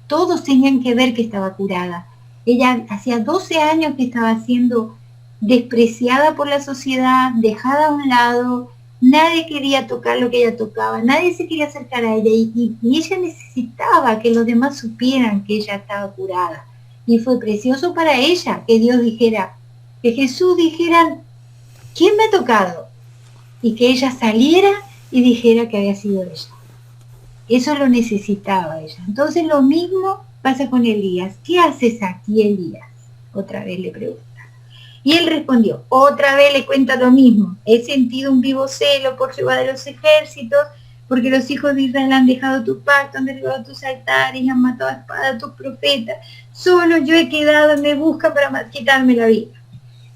Todos tenían que ver que estaba curada. Ella hacía 12 años que estaba siendo despreciada por la sociedad, dejada a un lado, nadie quería tocar lo que ella tocaba, nadie se quería acercar a ella y ella necesitaba que los demás supieran que ella estaba curada. Y fue precioso para ella que Dios dijera, que Jesús dijera, ¿quién me ha tocado? Y que ella saliera y dijera que había sido ella. Eso lo necesitaba ella. Entonces lo mismo pasa con Elías. ¿Qué haces aquí, Elías? Otra vez le pregunta. Y él respondió, otra vez le cuenta lo mismo. He sentido un vivo celo por Jehová de los ejércitos, porque los hijos de Israel han dejado tu pacto, han derribado tus altares y han matado a espada a tus profetas. Solo yo he quedado, me buscan para quitarme la vida.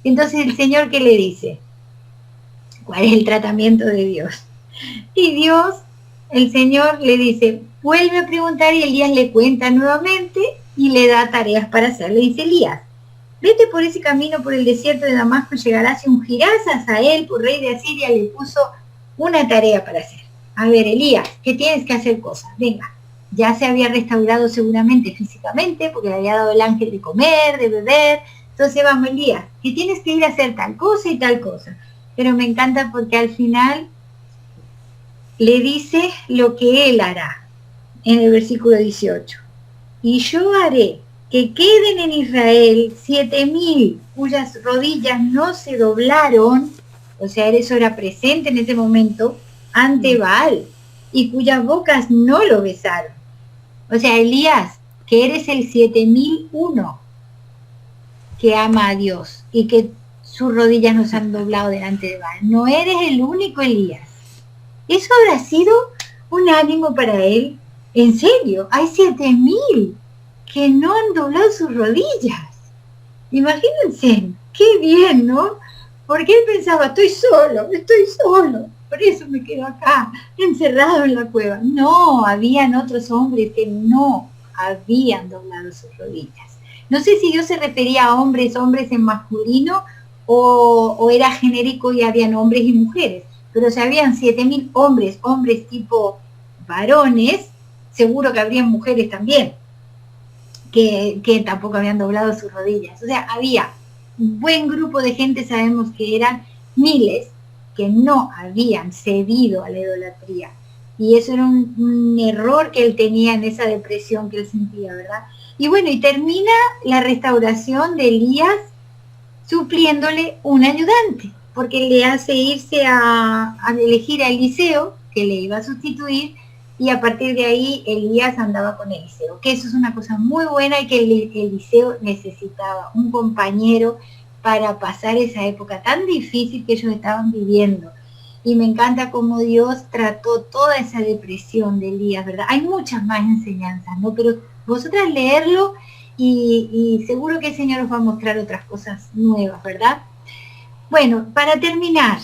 Entonces el Señor, ¿qué le dice? ¿Cuál es el tratamiento de Dios? Y Dios, el Señor le dice, vuelve a preguntar, y Elías le cuenta nuevamente y le da tareas para hacer. Le dice Elías, vete por ese camino por el desierto de Damasco, llegarás y ungirás a Hazael por rey de Asiria. Le puso una tarea para hacer. A ver, Elías, que tienes que hacer cosas. Venga, ya se había restaurado seguramente físicamente, porque le había dado el ángel de comer, de beber. Entonces vamos, Elías, que tienes que ir a hacer tal cosa y tal cosa. Pero me encanta porque al final le dice lo que él hará en el versículo 18. Y yo haré que queden en Israel 7.000 cuyas rodillas no se doblaron, o sea, eso era presente en ese momento, ante Baal, y cuyas bocas no lo besaron. O sea, Elías, que eres el 7.001 que ama a Dios y que sus rodillas no se han doblado delante de Baal. No eres el único, Elías. Eso habrá sido un ánimo para él. En serio, hay 7.000 que no han doblado sus rodillas. Imagínense, qué bien, ¿no? Porque él pensaba, estoy solo, por eso me quedo acá, encerrado en la cueva. No, habían otros hombres que no habían doblado sus rodillas. No sé si Dios se refería a hombres en masculino o era genérico y habían hombres y mujeres, pero si habían 7.000 hombres tipo varones, seguro que habrían mujeres también, que tampoco habían doblado sus rodillas. O sea, había un buen grupo de gente, sabemos que eran miles, que no habían cedido a la idolatría. Y eso era un error que él tenía en esa depresión que él sentía, ¿verdad? Y bueno, y termina la restauración de Elías supliéndole un ayudante, porque le hace irse a elegir a Eliseo, que le iba a sustituir, y a partir de ahí Elías andaba con Eliseo, que eso es una cosa muy buena y que Eliseo necesitaba un compañero para pasar esa época tan difícil que ellos estaban viviendo. Y me encanta cómo Dios trató toda esa depresión de Elías, ¿verdad? Hay muchas más enseñanzas, ¿no? Pero vosotras leerlo y seguro que el Señor os va a mostrar otras cosas nuevas, ¿verdad? Bueno, para terminar,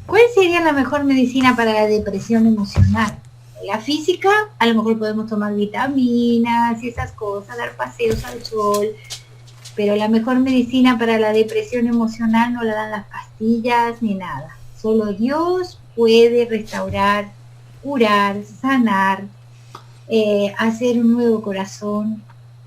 ¿cuál sería la mejor medicina para la depresión emocional? La física, a lo mejor podemos tomar vitaminas y esas cosas, dar paseos al sol, pero la mejor medicina para la depresión emocional no la dan las pastillas ni nada. Solo Dios puede restaurar, curar, sanar, hacer un nuevo corazón,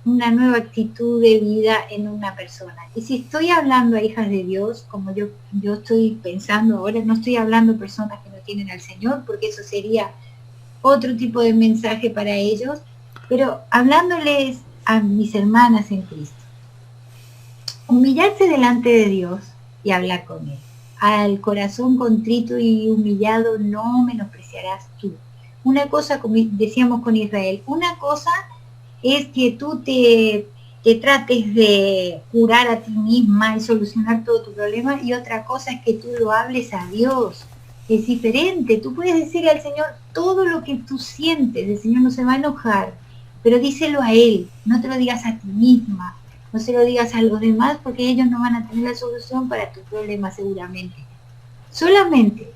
una nueva actitud de vida en una persona. Y si estoy hablando a hijas de Dios, como yo estoy pensando ahora, no estoy hablando a personas que no tienen al Señor, porque eso sería otro tipo de mensaje para ellos, pero hablándoles a mis hermanas en Cristo. Humillarse delante de Dios y hablar con Él. Al corazón contrito y humillado no menospreciarás tú. Una cosa, como decíamos con Israel, una cosa es que tú te trates de curar a ti misma y solucionar todo tu problema, y otra cosa es que tú lo hables a Dios. Es diferente. Tú puedes decirle al Señor todo lo que tú sientes. El Señor no se va a enojar, pero díselo a Él. No te lo digas a ti misma. No se lo digas a los demás, porque ellos no van a tener la solución para tu problema seguramente. Solamente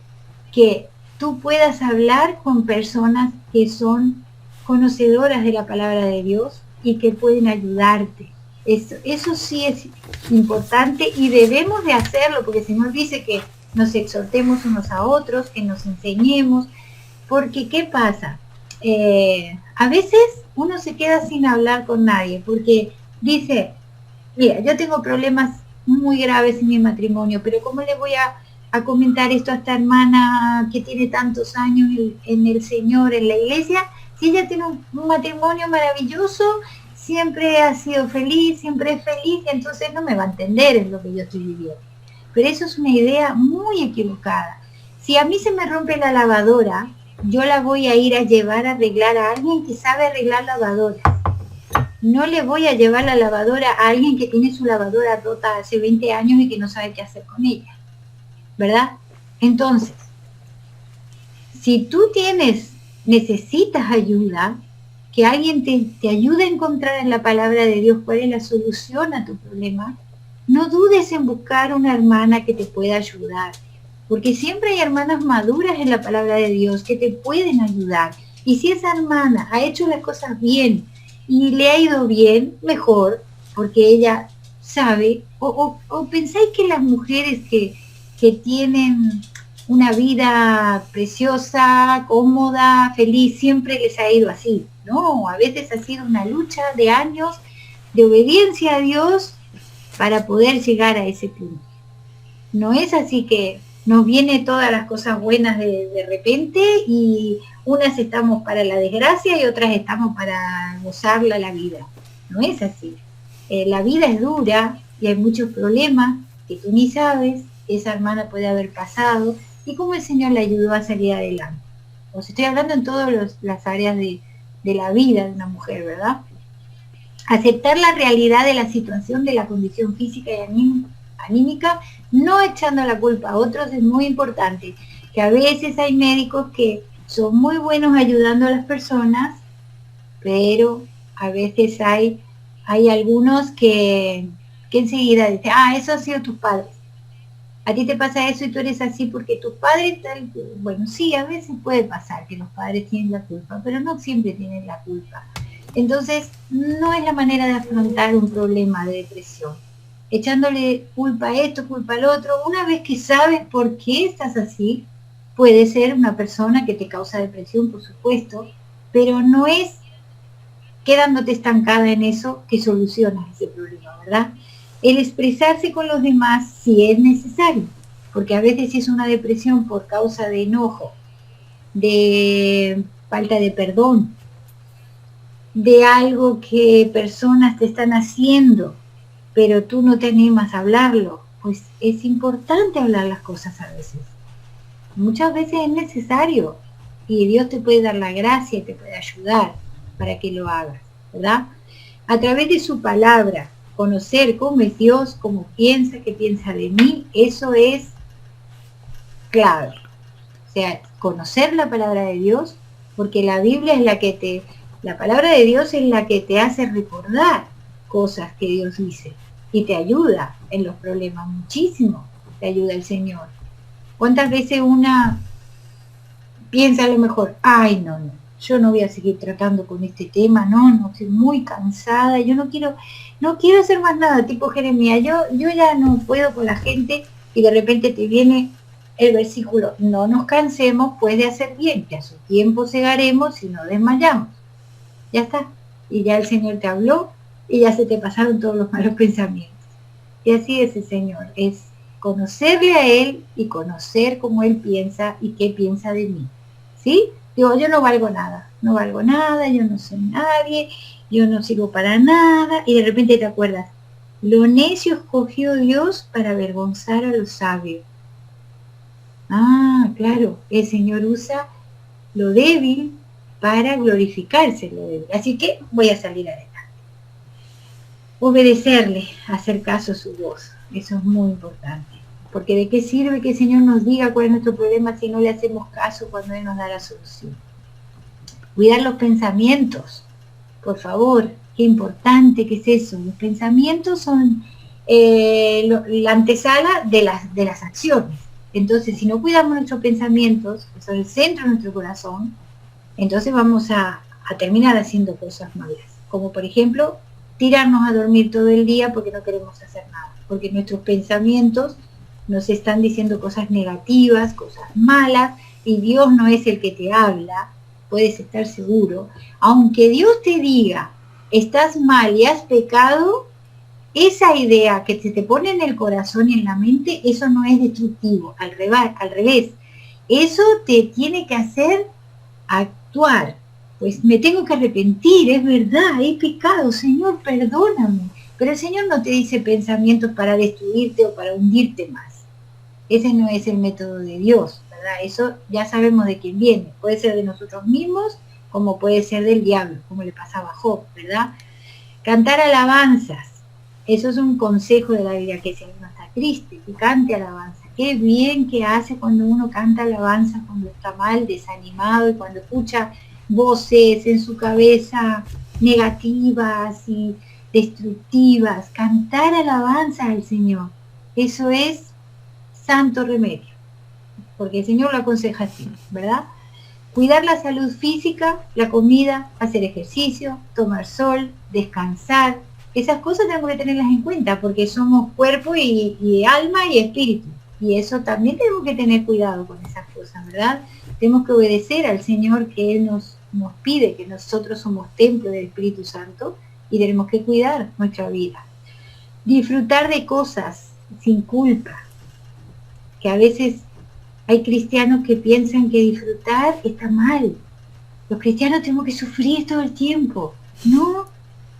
que tú puedas hablar con personas que son conocedoras de la palabra de Dios y que pueden ayudarte. Eso sí es importante y debemos de hacerlo, porque el Señor dice que nos exhortemos unos a otros, que nos enseñemos, porque ¿qué pasa? A veces uno se queda sin hablar con nadie, porque dice, mira, yo tengo problemas muy graves en mi matrimonio, pero ¿cómo le voy a comentar esto a esta hermana que tiene tantos años en el Señor, en la iglesia, si ella tiene un matrimonio maravilloso, siempre ha sido feliz, siempre es feliz, y entonces no me va a entender en lo que yo estoy viviendo? Pero eso es una idea muy equivocada. Si a mí se me rompe la lavadora, yo la voy a ir a llevar a arreglar a alguien que sabe arreglar lavadoras. No le voy a llevar la lavadora a alguien que tiene su lavadora rota hace 20 años y que no sabe qué hacer con ella, ¿verdad? Entonces, si tú necesitas ayuda, que alguien te ayude a encontrar en la palabra de Dios cuál es la solución a tu problema, no dudes en buscar una hermana que te pueda ayudar, porque siempre hay hermanas maduras en la palabra de Dios que te pueden ayudar. Y si esa hermana ha hecho las cosas bien y le ha ido bien, mejor, porque ella sabe, o pensáis que las mujeres que tienen una vida preciosa, cómoda, feliz, siempre les ha ido así. No, a veces ha sido una lucha de años de obediencia a Dios para poder llegar a ese punto. No es así que nos viene todas las cosas buenas de repente y unas estamos para la desgracia y otras estamos para gozarla la vida. No es así. La vida es dura y hay muchos problemas que tú ni sabes, esa hermana puede haber pasado, y cómo el Señor le ayudó a salir adelante. Os estoy hablando en todas las áreas de la vida de una mujer, ¿verdad? Aceptar la realidad de la situación, de la condición física y anímica, no echando la culpa a otros, es muy importante. Que a veces hay médicos que son muy buenos ayudando a las personas, pero a veces hay algunos que enseguida dicen, eso ha sido tus padres. A ti te pasa eso y tú eres así porque tus padres tal. Bueno, sí, a veces puede pasar que los padres tienen la culpa, pero no siempre tienen la culpa. Entonces, no es la manera de afrontar un problema de depresión. Echándole culpa a esto, culpa al otro. Una vez que sabes por qué estás así, puede ser una persona que te causa depresión, por supuesto, pero no es quedándote estancada en eso que solucionas ese problema, ¿verdad? El expresarse con los demás si es necesario, porque a veces es una depresión por causa de enojo, de falta de perdón, de algo que personas te están haciendo, pero tú no te animas a hablarlo. Pues es importante hablar las cosas a veces. Muchas veces es necesario y Dios te puede dar la gracia y te puede ayudar para que lo hagas, ¿verdad? A través de su palabra, conocer cómo es Dios, cómo piensa, qué piensa de mí, eso es clave. O sea, conocer la palabra de Dios, porque la Biblia es la palabra de Dios es la que te hace recordar cosas que Dios dice y te ayuda en los problemas, muchísimo te ayuda el Señor. ¿Cuántas veces una piensa a lo mejor, ay, no, yo no voy a seguir tratando con este tema, no, estoy muy cansada, yo no quiero hacer más nada, tipo Jeremías, yo ya no puedo con la gente, y de repente te viene el versículo, no nos cansemos pues de hacer bien, que a su tiempo segaremos y no desmayamos. Ya está, y ya el Señor te habló, y ya se te pasaron todos los malos pensamientos. Y así es el Señor, es conocerle a Él y conocer cómo Él piensa y qué piensa de mí. ¿Sí? Digo, yo no valgo nada, yo no soy nadie, yo no sirvo para nada, y de repente te acuerdas, lo necio escogió Dios para avergonzar a los sabios. Ah, claro, el Señor usa lo débil para glorificarse lo débil. Así que voy a salir adelante. Obedecerle, hacer caso a su voz, eso es muy importante. Porque de qué sirve que el Señor nos diga cuál es nuestro problema si no le hacemos caso cuando Él nos da la solución. Cuidar los pensamientos, por favor, qué importante que es eso. Los pensamientos son la antesala de las acciones. Entonces, si no cuidamos nuestros pensamientos, que son el centro de nuestro corazón, entonces vamos a terminar haciendo cosas malas. Como por ejemplo, tirarnos a dormir todo el día porque no queremos hacer nada. Porque nuestros pensamientos nos están diciendo cosas negativas, cosas malas, y Dios no es el que te habla, puedes estar seguro. Aunque Dios te diga, estás mal y has pecado, esa idea que se te pone en el corazón y en la mente, eso no es destructivo, al revés. Eso te tiene que hacer actuar. Pues me tengo que arrepentir, es verdad, he pecado, Señor, perdóname. Pero el Señor no te dice pensamientos para destruirte o para hundirte más. Ese no es el método de Dios, ¿verdad? Eso ya sabemos de quién viene. Puede ser de nosotros mismos, como puede ser del diablo, como le pasaba a Job, ¿verdad? Cantar alabanzas. Eso es un consejo de la Biblia, que si uno está triste, que cante alabanza. Qué bien que hace cuando uno canta alabanza, cuando está mal, desanimado, y cuando escucha voces en su cabeza negativas y destructivas. Cantar alabanza al Señor. Eso es santo remedio, porque el Señor lo aconseja así, ¿verdad? Cuidar la salud física, la comida, hacer ejercicio, tomar sol, descansar. Esas cosas tenemos que tenerlas en cuenta porque somos cuerpo y alma y espíritu. Y eso también tenemos que tener cuidado con esas cosas, ¿verdad? Tenemos que obedecer al Señor, que Él nos pide, que nosotros somos templo del Espíritu Santo y tenemos que cuidar nuestra vida. Disfrutar de cosas sin culpa, que a veces hay cristianos que piensan que disfrutar está mal. Los cristianos tenemos que sufrir todo el tiempo. No,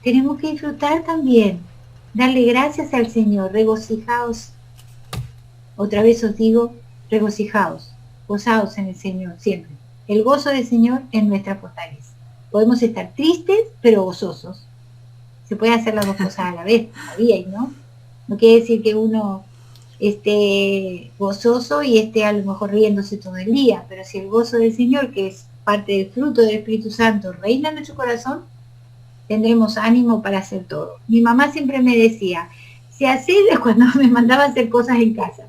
tenemos que disfrutar también. Darle gracias al Señor, regocijaos. Otra vez os digo, regocijaos, gozaos en el Señor siempre. El gozo del Señor es nuestra fortaleza. Podemos estar tristes, pero gozosos. Se puede hacer las dos cosas a la vez, todavía, ¿no? No quiere decir que uno esté gozoso y esté a lo mejor riéndose todo el día, pero si el gozo del Señor, que es parte del fruto del Espíritu Santo, reina en nuestro corazón, tendremos ánimo para hacer todo. Mi mamá siempre me decía, si haces, cuando me mandaba a hacer cosas en casa,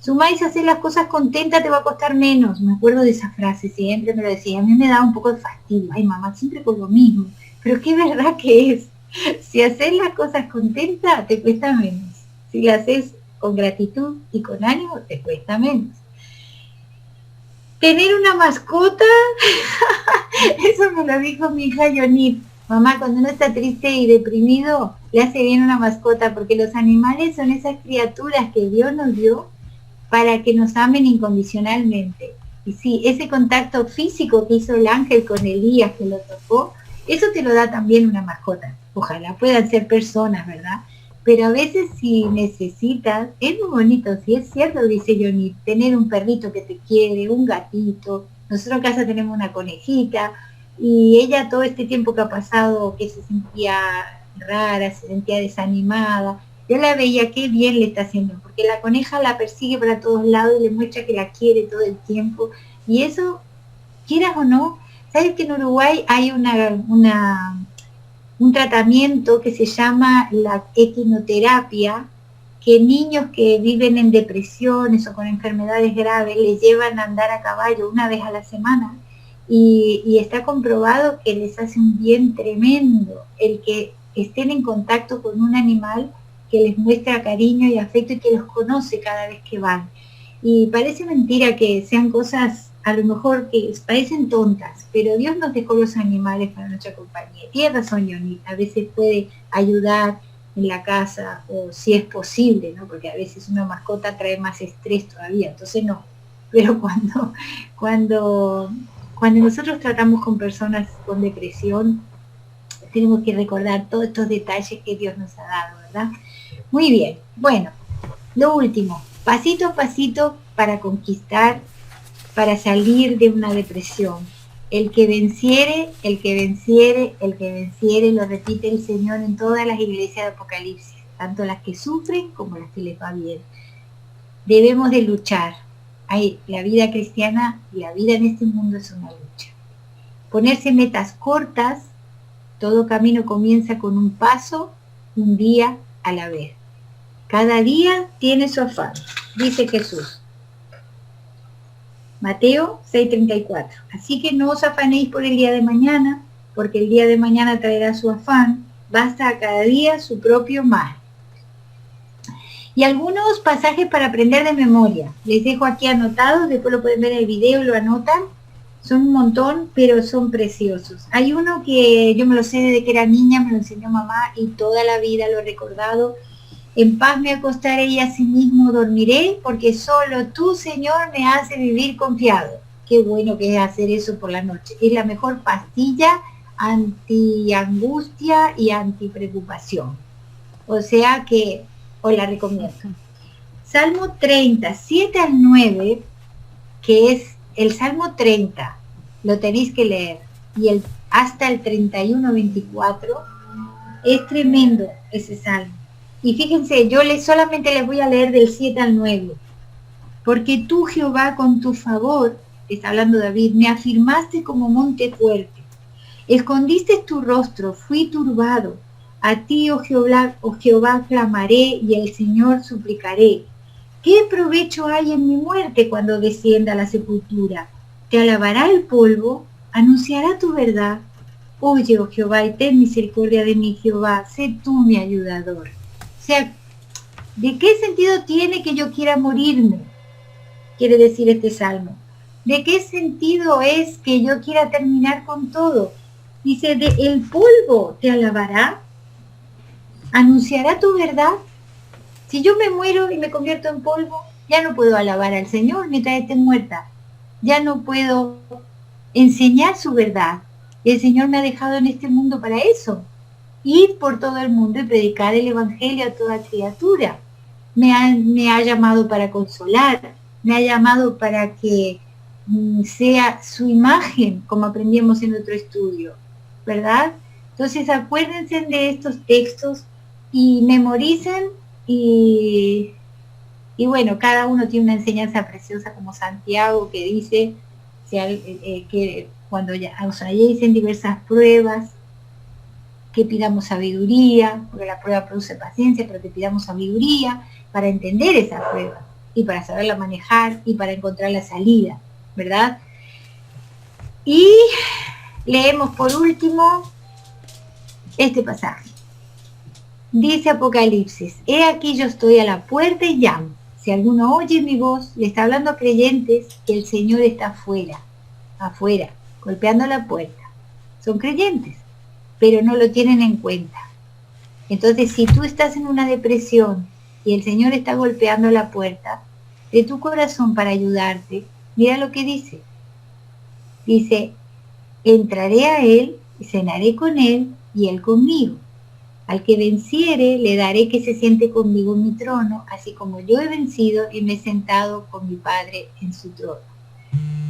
sumáis a hacer las cosas contenta, te va a costar menos. Me acuerdo de esa frase, siempre me lo decía. A mí me daba un poco de fastidio, ay mamá, siempre con lo mismo, pero qué verdad que es. Si haces las cosas contenta, te cuesta menos. Si las haces con gratitud y con ánimo, te cuesta menos. Tener una mascota, eso me lo dijo mi hija Yonit. Mamá, cuando uno está triste y deprimido, le hace bien una mascota, porque los animales son esas criaturas que Dios nos dio para que nos amen incondicionalmente. Y sí, ese contacto físico que hizo el ángel con Elías, que lo tocó, eso te lo da también una mascota. Ojalá puedan ser personas, ¿verdad? Pero a veces si necesitas, es muy bonito, si es cierto, dice Johnny, tener un perrito que te quiere, un gatito. Nosotros en casa tenemos una conejita, y ella todo este tiempo que ha pasado, que se sentía rara, se sentía desanimada, yo la veía qué bien le está haciendo, porque la coneja la persigue para todos lados y le muestra que la quiere todo el tiempo. Y eso, quieras o no, ¿sabes que en Uruguay hay un tratamiento que se llama la equinoterapia, que niños que viven en depresiones o con enfermedades graves les llevan a andar a caballo una vez a la semana y está comprobado que les hace un bien tremendo el que estén en contacto con un animal que les muestra cariño y afecto y que los conoce cada vez que van. Y parece mentira que sean cosas a lo mejor que parecen tontas, pero Dios nos dejó los animales para nuestra compañía. Tiene razón, Johnny, a veces puede ayudar en la casa, o si es posible, ¿no? Porque a veces una mascota trae más estrés todavía, entonces no. Pero cuando nosotros tratamos con personas con depresión, tenemos que recordar todos estos detalles que Dios nos ha dado, ¿verdad? Muy bien, bueno, lo último, pasito a pasito para conquistar, para salir de una depresión. El que venciere, el que venciere, el que venciere, lo repite el Señor en todas las iglesias de Apocalipsis, tanto las que sufren como las que les va bien. Debemos de luchar. La vida cristiana y la vida en este mundo es una lucha. Ponerse metas cortas, todo camino comienza con un paso, un día a la vez. Cada día tiene su afán, dice Jesús. Mateo 6:34. Así que no os afanéis por el día de mañana, porque el día de mañana traerá su afán, basta a cada día su propio mal. Y algunos pasajes para aprender de memoria. Les dejo aquí anotados, después lo pueden ver en el video, lo anotan. Son un montón, pero son preciosos. Hay uno que yo me lo sé desde que era niña, me lo enseñó mamá y toda la vida lo he recordado. En paz me acostaré y asimismo dormiré, porque solo tú, Señor, me hace vivir confiado. Qué bueno que es hacer eso por la noche. Es la mejor pastilla anti-angustia y anti-preocupación. O sea que os la recomiendo. Salmo 30, 7 al 9, que es el Salmo 30, lo tenéis que leer, y hasta el 31, 24, es tremendo ese Salmo. Y fíjense, yo solamente les voy a leer del 7 al 9. Porque tú, Jehová, con tu favor, está hablando David, me afirmaste como monte fuerte. Escondiste tu rostro, fui turbado. A ti, oh Jehová, clamaré y al Señor suplicaré. ¿Qué provecho hay en mi muerte cuando descienda a la sepultura? Te alabará el polvo, anunciará tu verdad. Oye, oh Jehová, y ten misericordia de mí, Jehová, sé tú mi ayudador. O sea, ¿de qué sentido tiene que yo quiera morirme? Quiere decir este salmo. ¿De qué sentido es que yo quiera terminar con todo? Dice, el polvo te alabará, anunciará tu verdad. Si yo me muero y me convierto en polvo, ya no puedo alabar al Señor mientras esté muerta. Ya no puedo enseñar su verdad. El Señor me ha dejado en este mundo para eso. Ir por todo el mundo y predicar el Evangelio a toda criatura. Me ha llamado para consolar, me ha llamado para que sea su imagen, como aprendimos en otro estudio, ¿verdad? Entonces acuérdense de estos textos y memoricen y bueno, cada uno tiene una enseñanza preciosa como Santiago que dice que cuando os halléis en diversas pruebas, que pidamos sabiduría, porque la prueba produce paciencia, pero que pidamos sabiduría para entender esa prueba y para saberla manejar y para encontrar la salida, ¿verdad? Y leemos por último este pasaje. Dice Apocalipsis, he aquí yo estoy a la puerta y llamo. Si alguno oye mi voz, le está hablando a creyentes que el Señor está afuera, golpeando la puerta. Son creyentes, pero no lo tienen en cuenta. Entonces, si tú estás en una depresión y el Señor está golpeando la puerta de tu corazón para ayudarte, mira lo que dice. Dice, entraré a Él y cenaré con Él y Él conmigo. Al que venciere, le daré que se siente conmigo en mi trono, así como yo he vencido y me he sentado con mi Padre en su trono.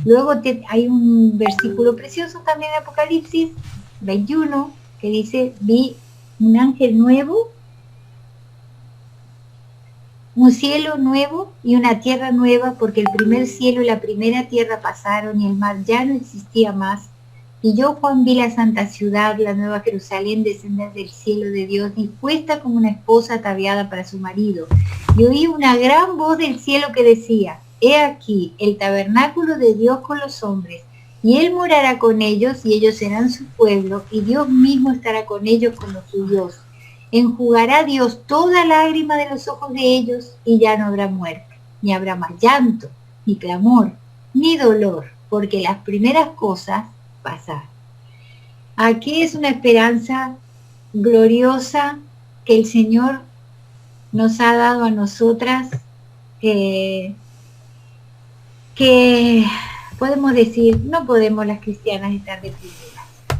Luego hay un versículo precioso también de Apocalipsis 21, que dice, vi un ángel nuevo un cielo nuevo y una tierra nueva, porque el primer cielo y la primera tierra pasaron y el mar ya no existía más. Y yo, Juan, vi la santa ciudad, la nueva Jerusalén, descender del cielo de Dios, dispuesta como una esposa ataviada para su marido. Y oí una gran voz del cielo que decía: he aquí el tabernáculo de Dios con los hombres, y él morará con ellos, y ellos serán su pueblo, y Dios mismo estará con ellos como su Dios. Enjugará Dios toda lágrima de los ojos de ellos, y ya no habrá muerte, ni habrá más llanto, ni clamor, ni dolor, porque las primeras cosas pasaron. Aquí es una esperanza gloriosa que el Señor nos ha dado a nosotras, que podemos decir, no podemos las cristianas estar deprimidas.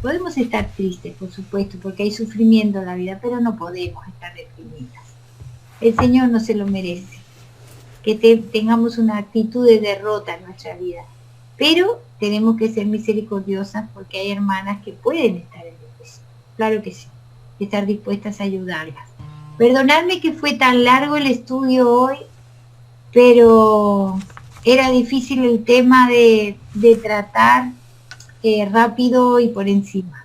Podemos estar tristes, por supuesto, porque hay sufrimiento en la vida, pero no podemos estar deprimidas. El Señor no se lo merece, que tengamos una actitud de derrota en nuestra vida. Pero tenemos que ser misericordiosas, porque hay hermanas que pueden estar en depresión. Claro que sí, estar dispuestas a ayudarlas. Perdonadme que fue tan largo el estudio hoy, pero era difícil el tema de tratar rápido y por encima.